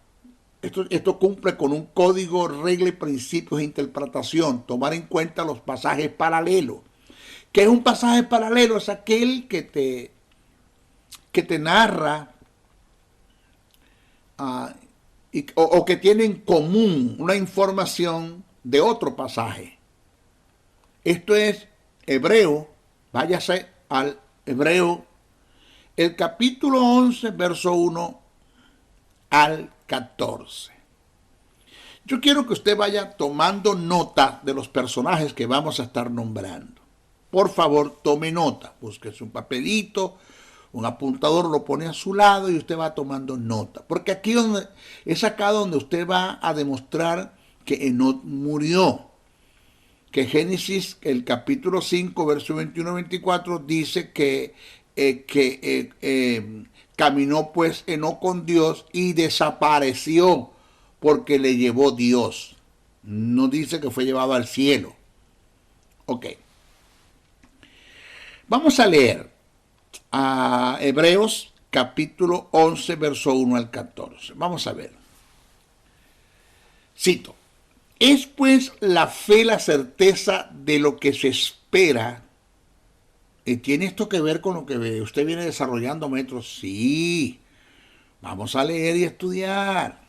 Esto cumple con un código, regla y principios de interpretación, tomar en cuenta los pasajes paralelos. ¿Qué es un pasaje paralelo? Es aquel que te narra o que tiene en común una información de otro pasaje. Esto es Hebreo, váyase al Hebreo, el capítulo 11, verso 1 al 14. Yo quiero que usted vaya tomando nota de los personajes que vamos a estar nombrando. Por favor, tome nota. Busque un papelito, un apuntador, lo pone a su lado y usted va tomando nota. Porque aquí es acá donde usted va a demostrar que Enoc murió. Que Génesis, el capítulo 5, verso 21-24, dice que caminó pues Enoc con Dios y desapareció porque le llevó Dios. No dice que fue llevado al cielo. Ok. Vamos a leer a Hebreos capítulo 11, verso 1 al 14. Vamos a ver. Cito: es pues la fe la certeza de lo que se espera. ¿Tiene esto que ver con lo que usted viene desarrollando, maestro? Sí. Vamos a leer y estudiar.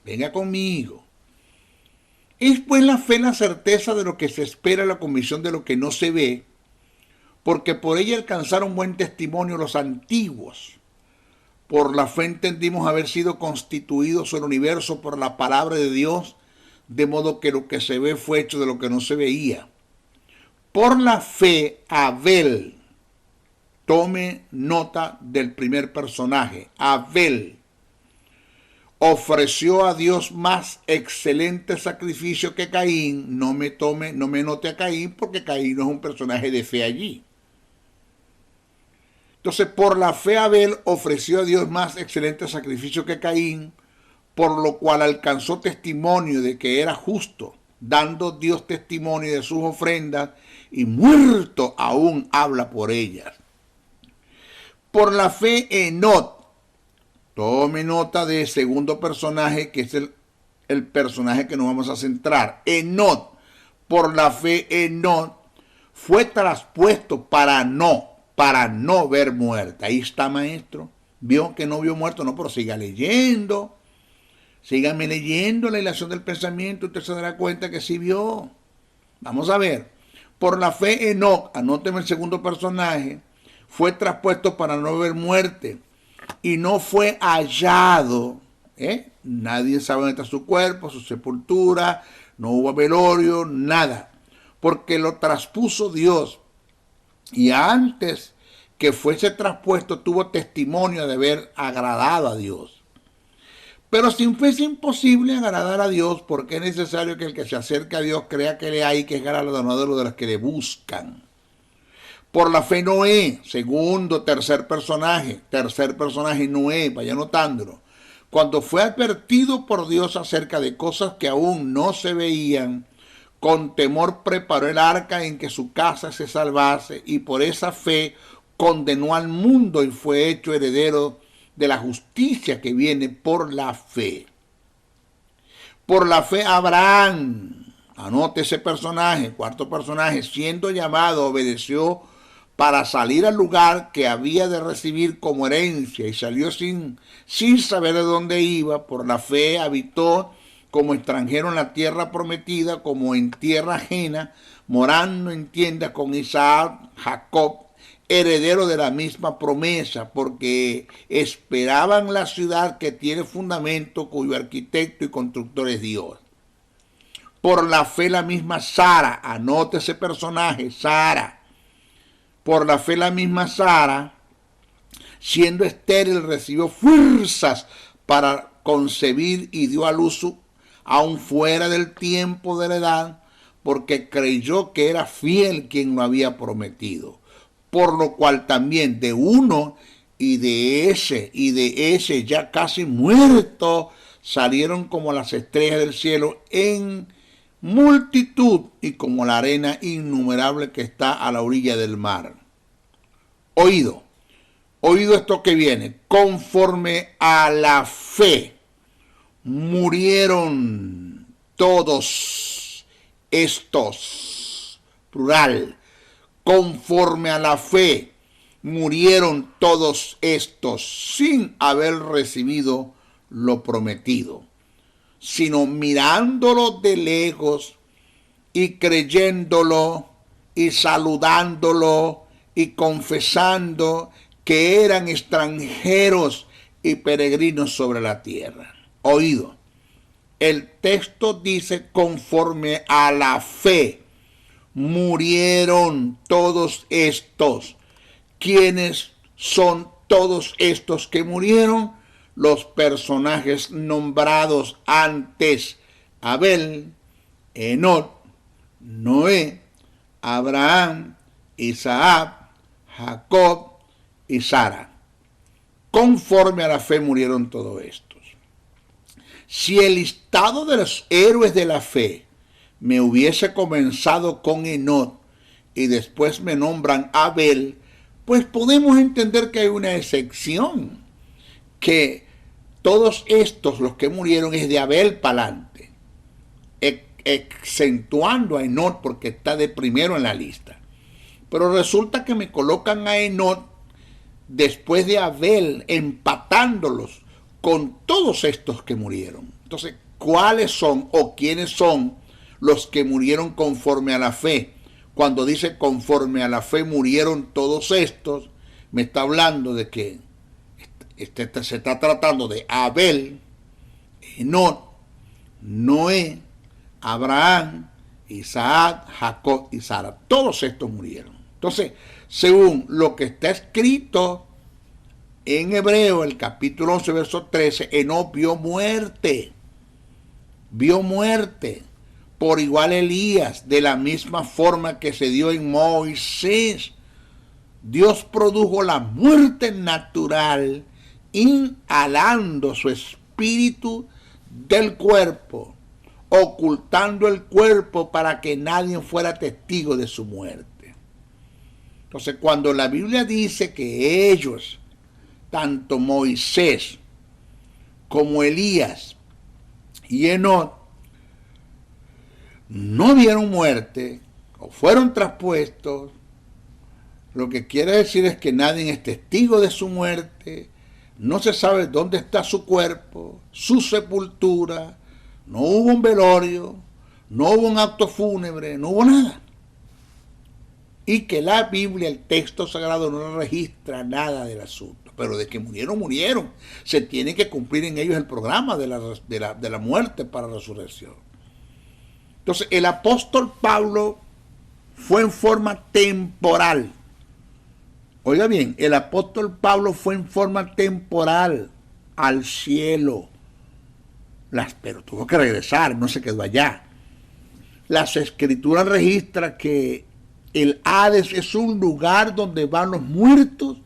Venga conmigo. Es pues la fe la certeza de lo que se espera, la convicción de lo que no se ve, porque por ella alcanzaron buen testimonio los antiguos. Por la fe entendimos haber sido constituidos el universo por la palabra de Dios, de modo que lo que se ve fue hecho de lo que no se veía. Por la fe, Abel, tome nota del primer personaje, Abel, ofreció a Dios más excelente sacrificio que Caín. No me note a Caín, porque Caín no es un personaje de fe allí. Entonces, por la fe Abel ofreció a Dios más excelente sacrificio que Caín, por lo cual alcanzó testimonio de que era justo, dando Dios testimonio de sus ofrendas, y muerto aún habla por ellas. Por la fe Enoc, tome nota de segundo personaje, que es el personaje que nos vamos a centrar. Enoc, por la fe Enoc, fue traspuesto para no ver muerte. Ahí está, maestro. Vio que no vio muerto, no, pero siga leyendo. Sígame leyendo la ilación del pensamiento, usted se dará cuenta que sí vio. Vamos a ver. Por la fe Enoc, anóteme el segundo personaje, fue traspuesto para no ver muerte, y no fue hallado. Nadie sabe dónde está su cuerpo, su sepultura, no hubo velorio, nada, porque lo traspuso Dios, y antes que fuese traspuesto tuvo testimonio de haber agradado a Dios. Pero sin fe es imposible agradar a Dios, porque es necesario que el que se acerque a Dios crea que le hay, que es galardonador de los que le buscan. Por la fe Noé, tercer personaje Noé, vaya anotándolo. Cuando fue advertido por Dios acerca de cosas que aún no se veían, con temor preparó el arca en que su casa se salvase, y por esa fe condenó al mundo y fue hecho heredero de la justicia que viene por la fe. Por la fe Abraham, anote ese personaje, cuarto personaje, siendo llamado, obedeció para salir al lugar que había de recibir como herencia, y salió sin saber de dónde iba. Por la fe habitó como extranjero en la tierra prometida, como en tierra ajena, morando en tiendas con Isaac, Jacob, heredero de la misma promesa, porque esperaban la ciudad que tiene fundamento, cuyo arquitecto y constructor es Dios. Por la fe la misma Sara, anote ese personaje, Sara. Por la fe la misma Sara, siendo estéril, recibió fuerzas para concebir y dio a luz aún fuera del tiempo de la edad, porque creyó que era fiel quien lo había prometido. Por lo cual también de uno y de ese ya casi muerto, salieron como las estrellas del cielo en multitud y como la arena innumerable que está a la orilla del mar. Oído esto que viene. Conforme a la fe murieron todos estos, plural. Conforme a la fe murieron todos estos sin haber recibido lo prometido, sino mirándolo de lejos y creyéndolo y saludándolo y confesando que eran extranjeros y peregrinos sobre la tierra. Oído, el texto dice conforme a la fe murieron todos estos. ¿Quiénes son todos estos que murieron? Los personajes nombrados antes: Abel, Enoc, Noé, Abraham, Isaac, Jacob y Sara. Conforme a la fe murieron todos estos. Si el listado de los héroes de la fe me hubiese comenzado con Enoc y después me nombran Abel, pues podemos entender que hay una excepción, que todos estos, los que murieron, es de Abel para adelante, exentuando a Enoc porque está de primero en la lista. Pero resulta que me colocan a Enoc después de Abel, empatándolos con todos estos que murieron. Entonces, ¿cuáles son o quiénes son los que murieron conforme a la fe? Cuando dice conforme a la fe murieron todos estos, me está hablando de que se está tratando de Abel, Enoc, Noé, Abraham, Isaac, Jacob y Sara. Todos estos murieron. Entonces, según lo que está escrito en Hebreo, el capítulo 11, verso 13, Enoc vio muerte. Vio muerte. Por igual Elías, de la misma forma que se dio en Moisés. Dios produjo la muerte natural, inhalando su espíritu del cuerpo, ocultando el cuerpo para que nadie fuera testigo de su muerte. Entonces, cuando la Biblia dice que ellos, tanto Moisés como Elías y Enoc, no vieron muerte o fueron traspuestos, lo que quiere decir es que nadie es testigo de su muerte, no se sabe dónde está su cuerpo, su sepultura, no hubo un velorio, no hubo un acto fúnebre, no hubo nada. Y que la Biblia, el texto sagrado, no registra nada del asunto. Pero de que murieron, murieron. Se tiene que cumplir en ellos el programa de la muerte para resurrección. Entonces, el apóstol Pablo fue en forma temporal. Oiga bien, el apóstol Pablo fue en forma temporal al cielo. Pero tuvo que regresar, no se quedó allá. Las escrituras registran que el Hades es un lugar donde van los muertos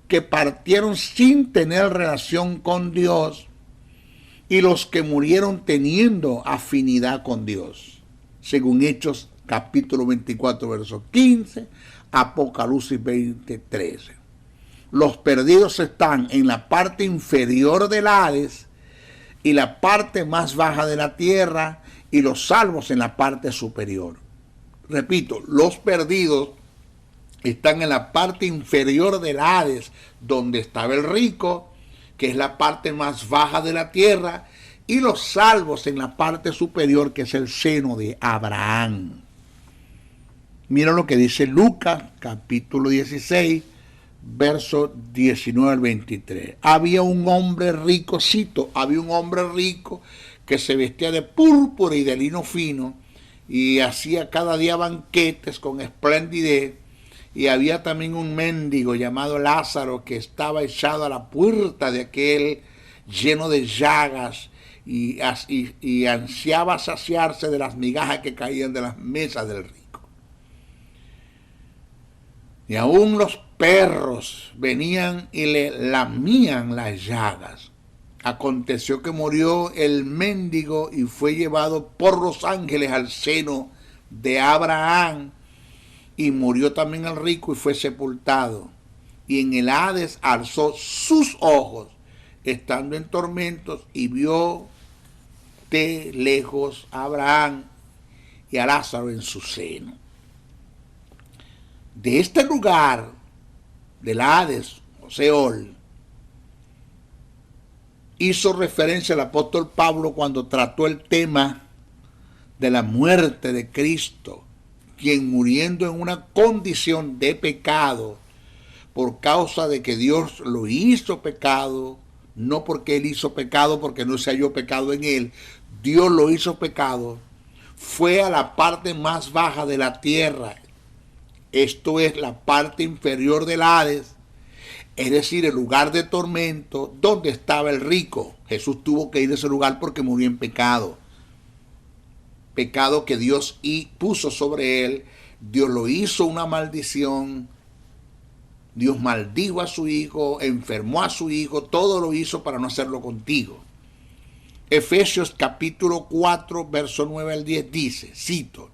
que partieron sin tener relación con Dios y los que murieron teniendo afinidad con Dios, según Hechos capítulo 24, verso 15, Apocalipsis 20, 13. Los perdidos están en la parte inferior del Hades y la parte más baja de la tierra, y los salvos en la parte superior. Repito, los perdidos están en la parte inferior del Hades, donde estaba el rico, que es la parte más baja de la tierra, y los salvos en la parte superior, que es el seno de Abraham. Mira lo que dice Lucas, capítulo 16, verso 19 al 23. Había un hombre rico, cito, había un hombre rico que se vestía de púrpura y de lino fino, y hacía cada día banquetes con esplendidez. Y había también un mendigo llamado Lázaro que estaba echado a la puerta de aquel, lleno de llagas, y ansiaba saciarse de las migajas que caían de las mesas del rico. Y aún los perros venían y le lamían las llagas. Aconteció que murió el mendigo y fue llevado por los ángeles al seno de Abraham. Y murió también el rico y fue sepultado. Y en el Hades alzó sus ojos, estando en tormentos, y vio de lejos a Abraham y a Lázaro en su seno. De este lugar, del Hades o Seol, hizo referencia el apóstol Pablo cuando trató el tema de la muerte de Cristo, quien muriendo en una condición de pecado, por causa de que Dios lo hizo pecado, no porque él hizo pecado, porque no se halló pecado en él, Dios lo hizo pecado, fue a la parte más baja de la tierra, esto es la parte inferior del Hades, es decir, el lugar de tormento donde estaba el rico. Jesús tuvo que ir a ese lugar porque murió en pecado. Pecado que Dios puso sobre él. Dios lo hizo una maldición. Dios maldijo a su hijo, enfermó a su hijo, todo lo hizo para no hacerlo contigo. Efesios capítulo 4, verso 9 al 10 dice, cito,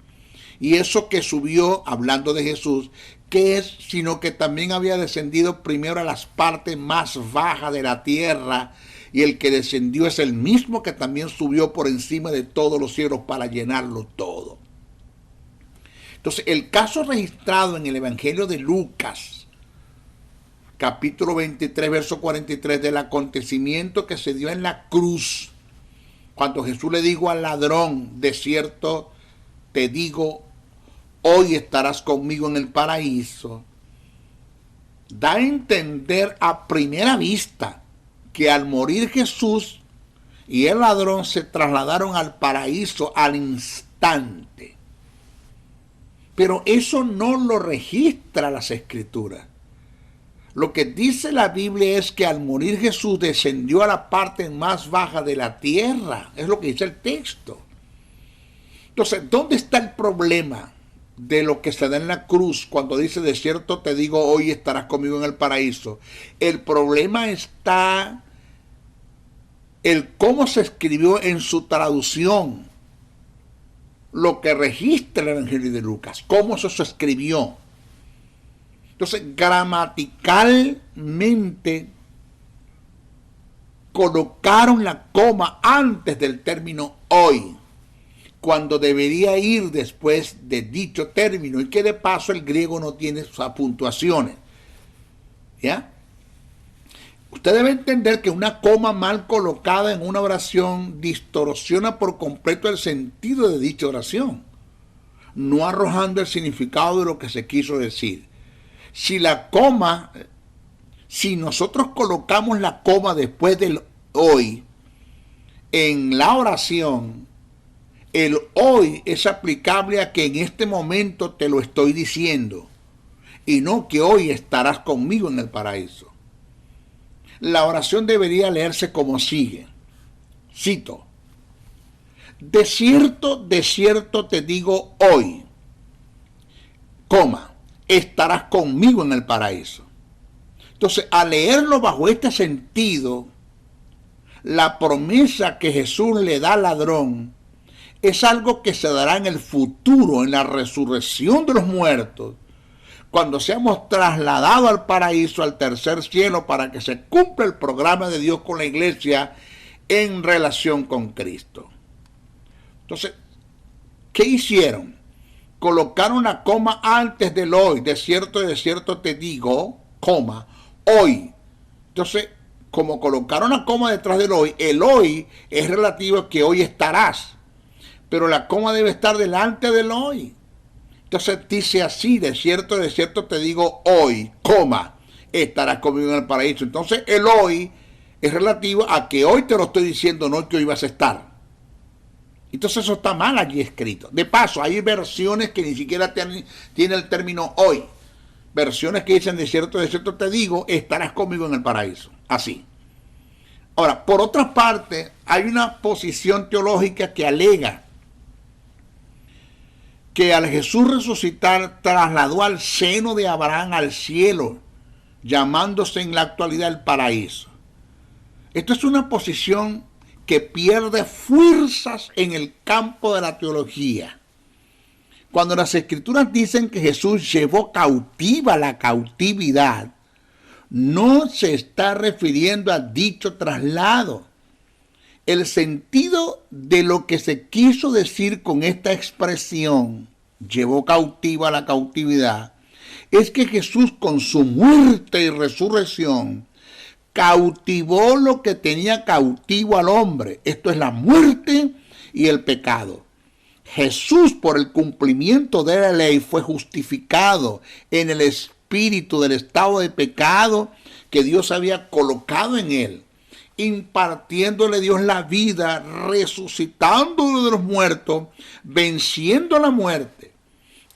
y eso que subió, hablando de Jesús, ¿qué es? Sino que también había descendido primero a las partes más bajas de la tierra, y el que descendió es el mismo que también subió por encima de todos los cielos para llenarlo todo. Entonces, el caso registrado en el Evangelio de Lucas, capítulo 23, verso 43, del acontecimiento que se dio en la cruz, cuando Jesús le dijo al ladrón, de cierto te digo, hoy estarás conmigo en el paraíso, da a entender a primera vista que al morir Jesús y el ladrón se trasladaron al paraíso al instante. Pero eso no lo registra las Escrituras. Lo que dice la Biblia es que al morir Jesús descendió a la parte más baja de la tierra. Es lo que dice el texto. Entonces, ¿dónde está el problema de lo que se da en la cruz cuando dice, de cierto te digo, hoy estarás conmigo en el paraíso? El problema está en cómo se escribió en su traducción, lo que registra el Evangelio de Lucas, cómo eso se escribió. Entonces, gramaticalmente colocaron la coma antes del término hoy, cuando debería ir después de dicho término, y que de paso el griego no tiene sus puntuaciones. ¿Ya? Usted debe entender que una coma mal colocada en una oración distorsiona por completo el sentido de dicha oración, no arrojando el significado de lo que se quiso decir. Si nosotros colocamos la coma después del hoy en la oración, el hoy es aplicable a que en este momento te lo estoy diciendo, y no que hoy estarás conmigo en el paraíso. La oración debería leerse como sigue. Cito: de cierto te digo hoy, coma, estarás conmigo en el paraíso. Entonces, al leerlo bajo este sentido, la promesa que Jesús le da al ladrón es algo que se dará en el futuro, en la resurrección de los muertos, cuando seamos trasladados al paraíso, al tercer cielo, para que se cumpla el programa de Dios con la iglesia en relación con Cristo. Entonces, ¿qué hicieron? Colocaron una coma antes del hoy. De cierto te digo, coma, hoy. Entonces, como colocaron la coma detrás del hoy, el hoy es relativo a que hoy estarás, pero la coma debe estar delante del hoy. Entonces dice así: de cierto te digo hoy, coma, estarás conmigo en el paraíso. Entonces el hoy es relativo a que hoy te lo estoy diciendo, no que hoy vas a estar. Entonces eso está mal allí escrito. De paso, hay versiones que ni siquiera tienen el término hoy. Versiones que dicen, de cierto te digo, estarás conmigo en el paraíso. Así. Ahora, por otra parte, hay una posición teológica que alega que al Jesús resucitar trasladó al seno de Abraham al cielo, llamándose en la actualidad el paraíso. Esto es una posición que pierde fuerzas en el campo de la teología. Cuando las Escrituras dicen que Jesús llevó cautiva la cautividad, no se está refiriendo a dicho traslado. El sentido de lo que se quiso decir con esta expresión, llevó cautiva la cautividad, es que Jesús con su muerte y resurrección cautivó lo que tenía cautivo al hombre. Esto es la muerte y el pecado. Jesús, por el cumplimiento de la ley, fue justificado en el espíritu del estado de pecado que Dios había colocado en él, impartiéndole Dios la vida, resucitándolo de los muertos, venciendo la muerte.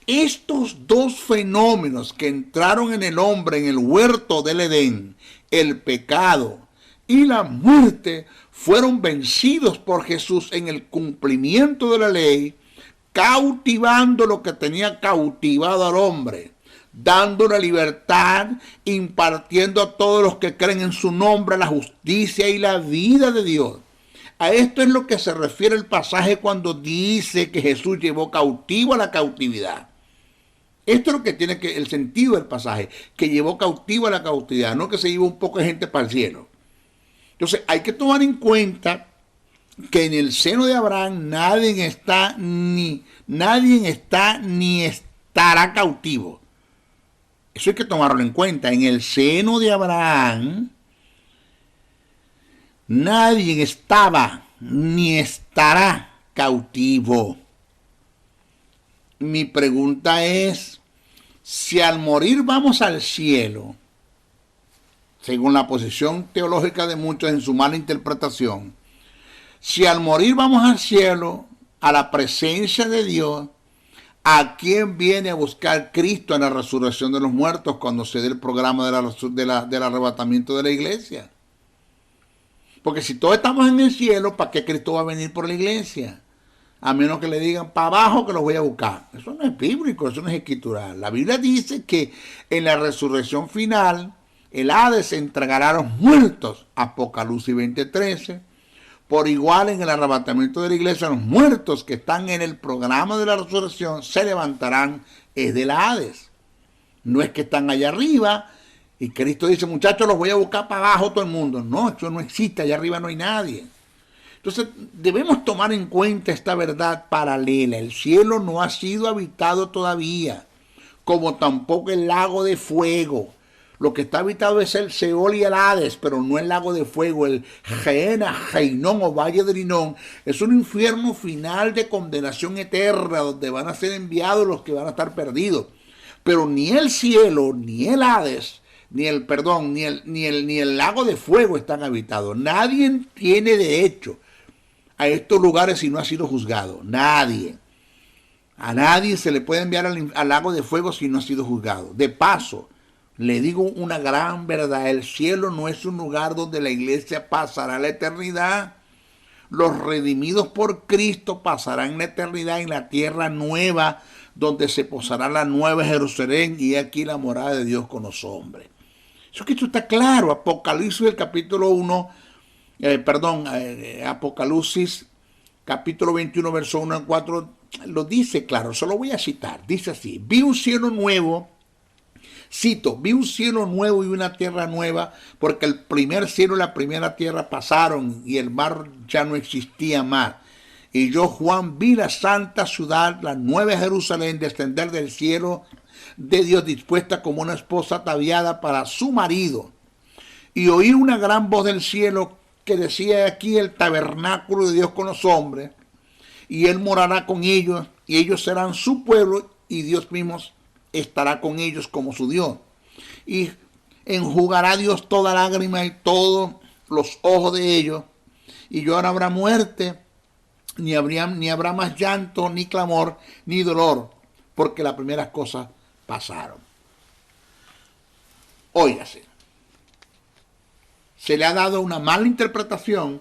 Estos dos fenómenos que entraron en el hombre en el huerto del Edén, el pecado y la muerte, fueron vencidos por Jesús en el cumplimiento de la ley, cautivando lo que tenía cautivado al hombre, dando la libertad, impartiendo a todos los que creen en su nombre la justicia y la vida de Dios. A esto es lo que se refiere el pasaje cuando dice que Jesús llevó cautivo a la cautividad. Esto es lo que tiene el sentido del pasaje, que llevó cautivo a la cautividad, no que se llevó un poco de gente para el cielo. Entonces hay que tomar en cuenta que en el seno de Abraham nadie está ni estará cautivo. Eso hay que tomarlo en cuenta. En el seno de Abraham nadie estaba ni estará cautivo. mi pregunta es, si al morir vamos al cielo, según la posición teológica de muchos en su mala interpretación, si al morir vamos al cielo, a la presencia de Dios, ¿a quién viene a buscar Cristo en la resurrección de los muertos cuando se dé el programa del arrebatamiento de la iglesia? Porque si todos estamos en el cielo, ¿para qué Cristo va a venir por la iglesia? A menos que le digan, para abajo que los voy a buscar. Eso no es bíblico, eso no es escritural. La Biblia dice que en la resurrección final, el Hades entregará a los muertos, Apocalipsis 20:13. Por igual en el arrebatamiento de la iglesia, los muertos que están en el programa de la resurrección se levantarán del Hades. No es que están allá arriba y Cristo dice, muchachos, los voy a buscar para abajo todo el mundo. No, eso no existe, allá arriba no hay nadie. Entonces debemos tomar en cuenta esta verdad paralela. El cielo no ha sido habitado todavía, como tampoco el lago de fuego. Lo que está habitado es el Seol y el Hades, pero no el lago de fuego. El Gehenna, Geinón o Valle de Hinnom es un infierno final de condenación eterna, donde van a ser enviados los que van a estar perdidos. Pero ni el cielo, ni el Hades, ni el lago de fuego están habitados. Nadie tiene derecho a estos lugares si no ha sido juzgado. Nadie. A nadie se le puede enviar al lago de fuego si no ha sido juzgado. De paso, le digo una gran verdad, el cielo no es un lugar donde la iglesia pasará la eternidad. Los redimidos por Cristo pasarán la eternidad en la tierra nueva, donde se posará la nueva Jerusalén y aquí la morada de Dios con los hombres. Eso que esto está claro, Apocalipsis el capítulo 1, Apocalipsis capítulo 21, verso 1 al 4, lo dice claro, se lo voy a citar, dice así, vi un cielo nuevo. Cito, vi un cielo nuevo y una tierra nueva, porque el primer cielo y la primera tierra pasaron y el mar ya no existía más. Y yo, Juan, vi la santa ciudad, la nueva Jerusalén, descender del cielo de Dios, dispuesta como una esposa ataviada para su marido. Y oí una gran voz del cielo que decía, aquí el tabernáculo de Dios con los hombres, y él morará con ellos, y ellos serán su pueblo, y Dios mismo estará con ellos como su Dios. Y enjugará Dios toda lágrima y todos los ojos de ellos. Y ya no habrá muerte, ni habrá más llanto, ni clamor, ni dolor, porque las primeras cosas pasaron. Óigase, se le ha dado una mala interpretación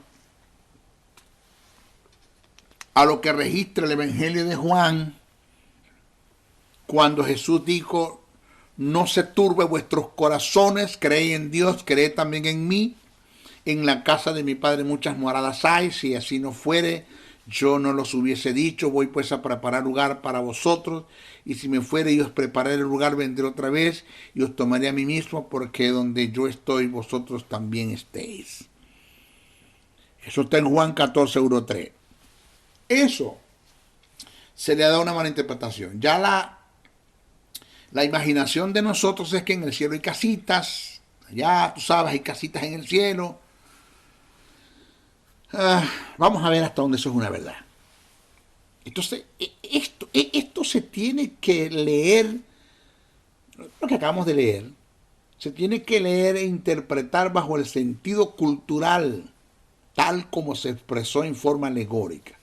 a lo que registra el Evangelio de Juan, cuando Jesús dijo, no se turbe vuestros corazones, creed en Dios, creed también en mí. En la casa de mi Padre muchas moradas hay, si así no fuere, yo no los hubiese dicho, voy pues a preparar lugar para vosotros, y si me fuere y os prepararé el lugar, vendré otra vez, y os tomaré a mí mismo, porque donde yo estoy, vosotros también estéis. Eso está en Juan 14:1-3. Eso se le ha dado una mala interpretación. Ya la imaginación de nosotros es que en el cielo hay casitas, allá, tú sabes, hay casitas en el cielo. Vamos a ver hasta dónde eso es una verdad. Entonces, esto se tiene que leer, lo que acabamos de leer, se tiene que leer e interpretar bajo el sentido cultural, tal como se expresó en forma alegórica.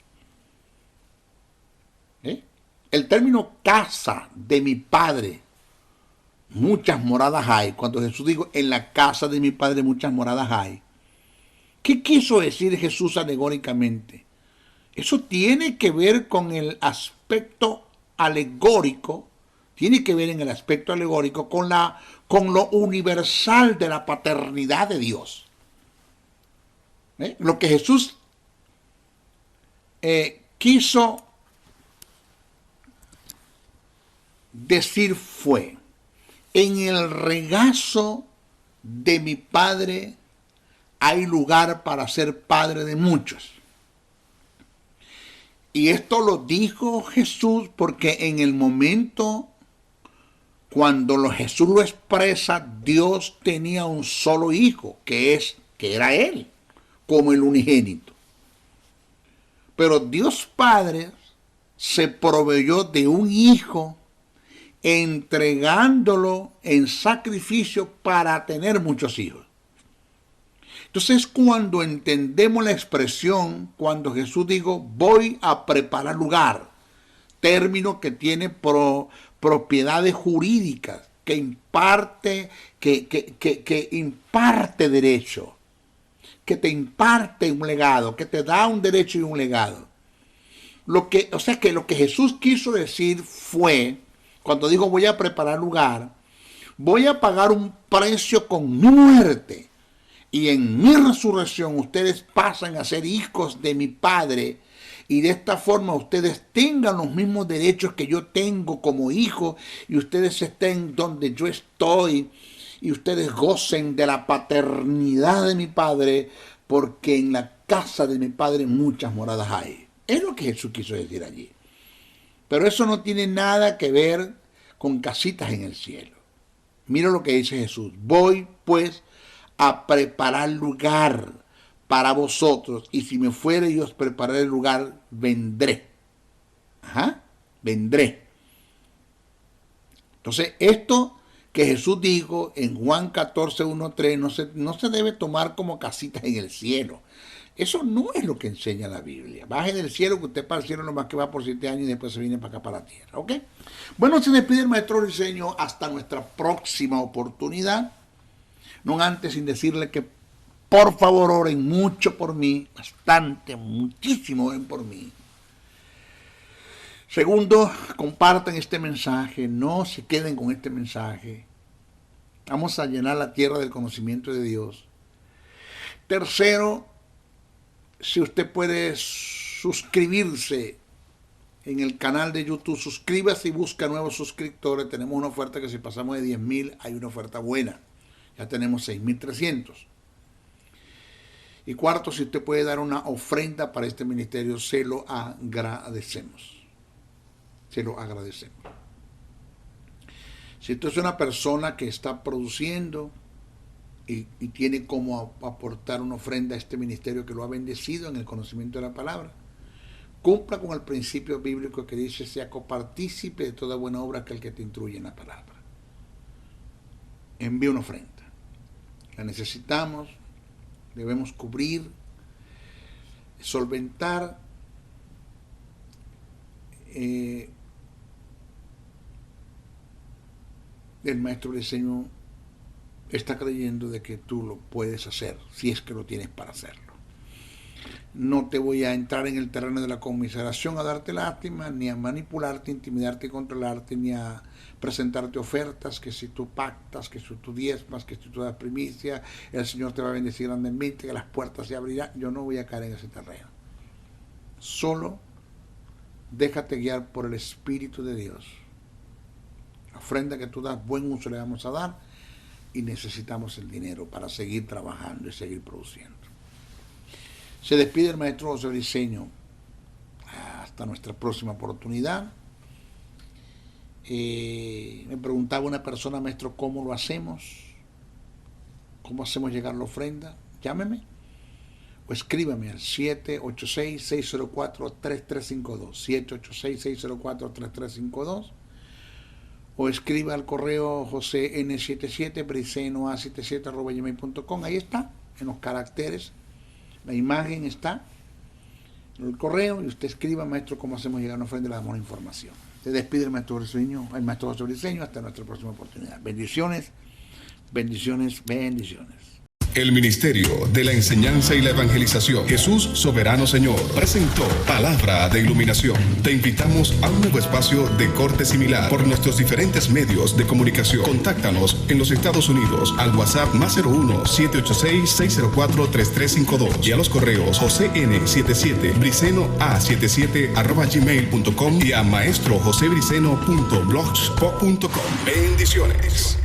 El término casa de mi Padre, muchas moradas hay. Cuando Jesús dijo, en la casa de mi Padre muchas moradas hay. ¿Qué quiso decir Jesús alegóricamente? Eso tiene que ver con el aspecto alegórico, tiene que ver en el aspecto alegórico con lo universal de la paternidad de Dios. Lo que Jesús quiso decir fue, en el regazo de mi Padre hay lugar para ser padre de muchos. Y esto lo dijo Jesús porque en el momento cuando Jesús lo expresa, Dios tenía un solo hijo, que era Él, como el unigénito. Pero Dios Padre se proveyó de un hijo, entregándolo en sacrificio para tener muchos hijos. Entonces, cuando entendemos la expresión, cuando Jesús dijo, voy a preparar lugar, término que tiene propiedades jurídicas, que imparte derecho, que te imparte un legado, que te da un derecho y un legado. O sea que lo que Jesús quiso decir fue, cuando dijo voy a preparar lugar, voy a pagar un precio con muerte, y en mi resurrección ustedes pasan a ser hijos de mi Padre, y de esta forma ustedes tengan los mismos derechos que yo tengo como hijo, y ustedes estén donde yo estoy, y ustedes gocen de la paternidad de mi Padre, porque en la casa de mi Padre muchas moradas hay. Es lo que Jesús quiso decir allí. Pero eso no tiene nada que ver con casitas en el cielo. Mira lo que dice Jesús. Voy pues a preparar lugar para vosotros, y si me fuere y os prepararé el lugar, vendré. Vendré. Entonces, esto que Jesús dijo en Juan 14, 1, 3, no se debe tomar como casitas en el cielo. Eso no es lo que enseña la Biblia. Baje del cielo, que usted para el cielo nomás que va por 7 años y después se viene para acá, para la tierra. ¿Ok? Bueno, se despide el maestro Briceño hasta nuestra próxima oportunidad. No antes sin decirle que por favor oren mucho por mí, bastante, muchísimo oren por mí. Segundo, compartan este mensaje, no se queden con este mensaje. Vamos a llenar la tierra del conocimiento de Dios. Tercero, si usted puede suscribirse en el canal de YouTube, suscríbase y busca nuevos suscriptores. Tenemos una oferta que si pasamos de 10,000, hay una oferta buena. Ya tenemos 6,300. Y cuarto, si usted puede dar una ofrenda para este ministerio, se lo agradecemos. Se lo agradecemos. Si usted es una persona que está produciendo y tiene como aportar una ofrenda a este ministerio que lo ha bendecido en el conocimiento de la palabra, cumpla con el principio bíblico que dice, sea copartícipe de toda buena obra que el que te instruye en la palabra. Envíe una ofrenda. La necesitamos, debemos cubrir, solventar el maestro Briceño está creyendo de que tú lo puedes hacer, si es que lo tienes para hacerlo. No te voy a entrar en el terreno de la conmiseración a darte lástima, ni a manipularte, intimidarte y controlarte, ni a presentarte ofertas, que si tú pactas, que si tú diezmas, que si tú das primicia, el Señor te va a bendecir grandemente, que las puertas se abrirán. Yo no voy a caer en ese terreno. Solo déjate guiar por el Espíritu de Dios. La ofrenda que tú das, buen uso le vamos a dar, y necesitamos el dinero para seguir trabajando y seguir produciendo. Se despide el maestro José Briceño. Hasta nuestra próxima oportunidad. Me preguntaba una persona, maestro, ¿cómo lo hacemos? ¿Cómo hacemos llegar la ofrenda? Llámeme o escríbame al 786-604-3352, 786-604-3352, o escriba al correo josén77bricenoa77@gmail.com. Ahí está, en los caracteres, la imagen está en el correo, y usted escriba, maestro, ¿cómo hacemos llegar una ofrenda? Le damos la información. Se despide el maestro Briceño, José Briceño, hasta nuestra próxima oportunidad. Bendiciones, bendiciones, bendiciones. El Ministerio de la Enseñanza y la Evangelización, Jesús Soberano Señor, presentó Palabra de Iluminación. Te invitamos a un nuevo espacio de corte similar por nuestros diferentes medios de comunicación. Contáctanos en los Estados Unidos al WhatsApp +01 786-604-3352 y a los correos josén77bricenoa77@gmail.com y a maestrojosebriceno.blogspot.com. Bendiciones.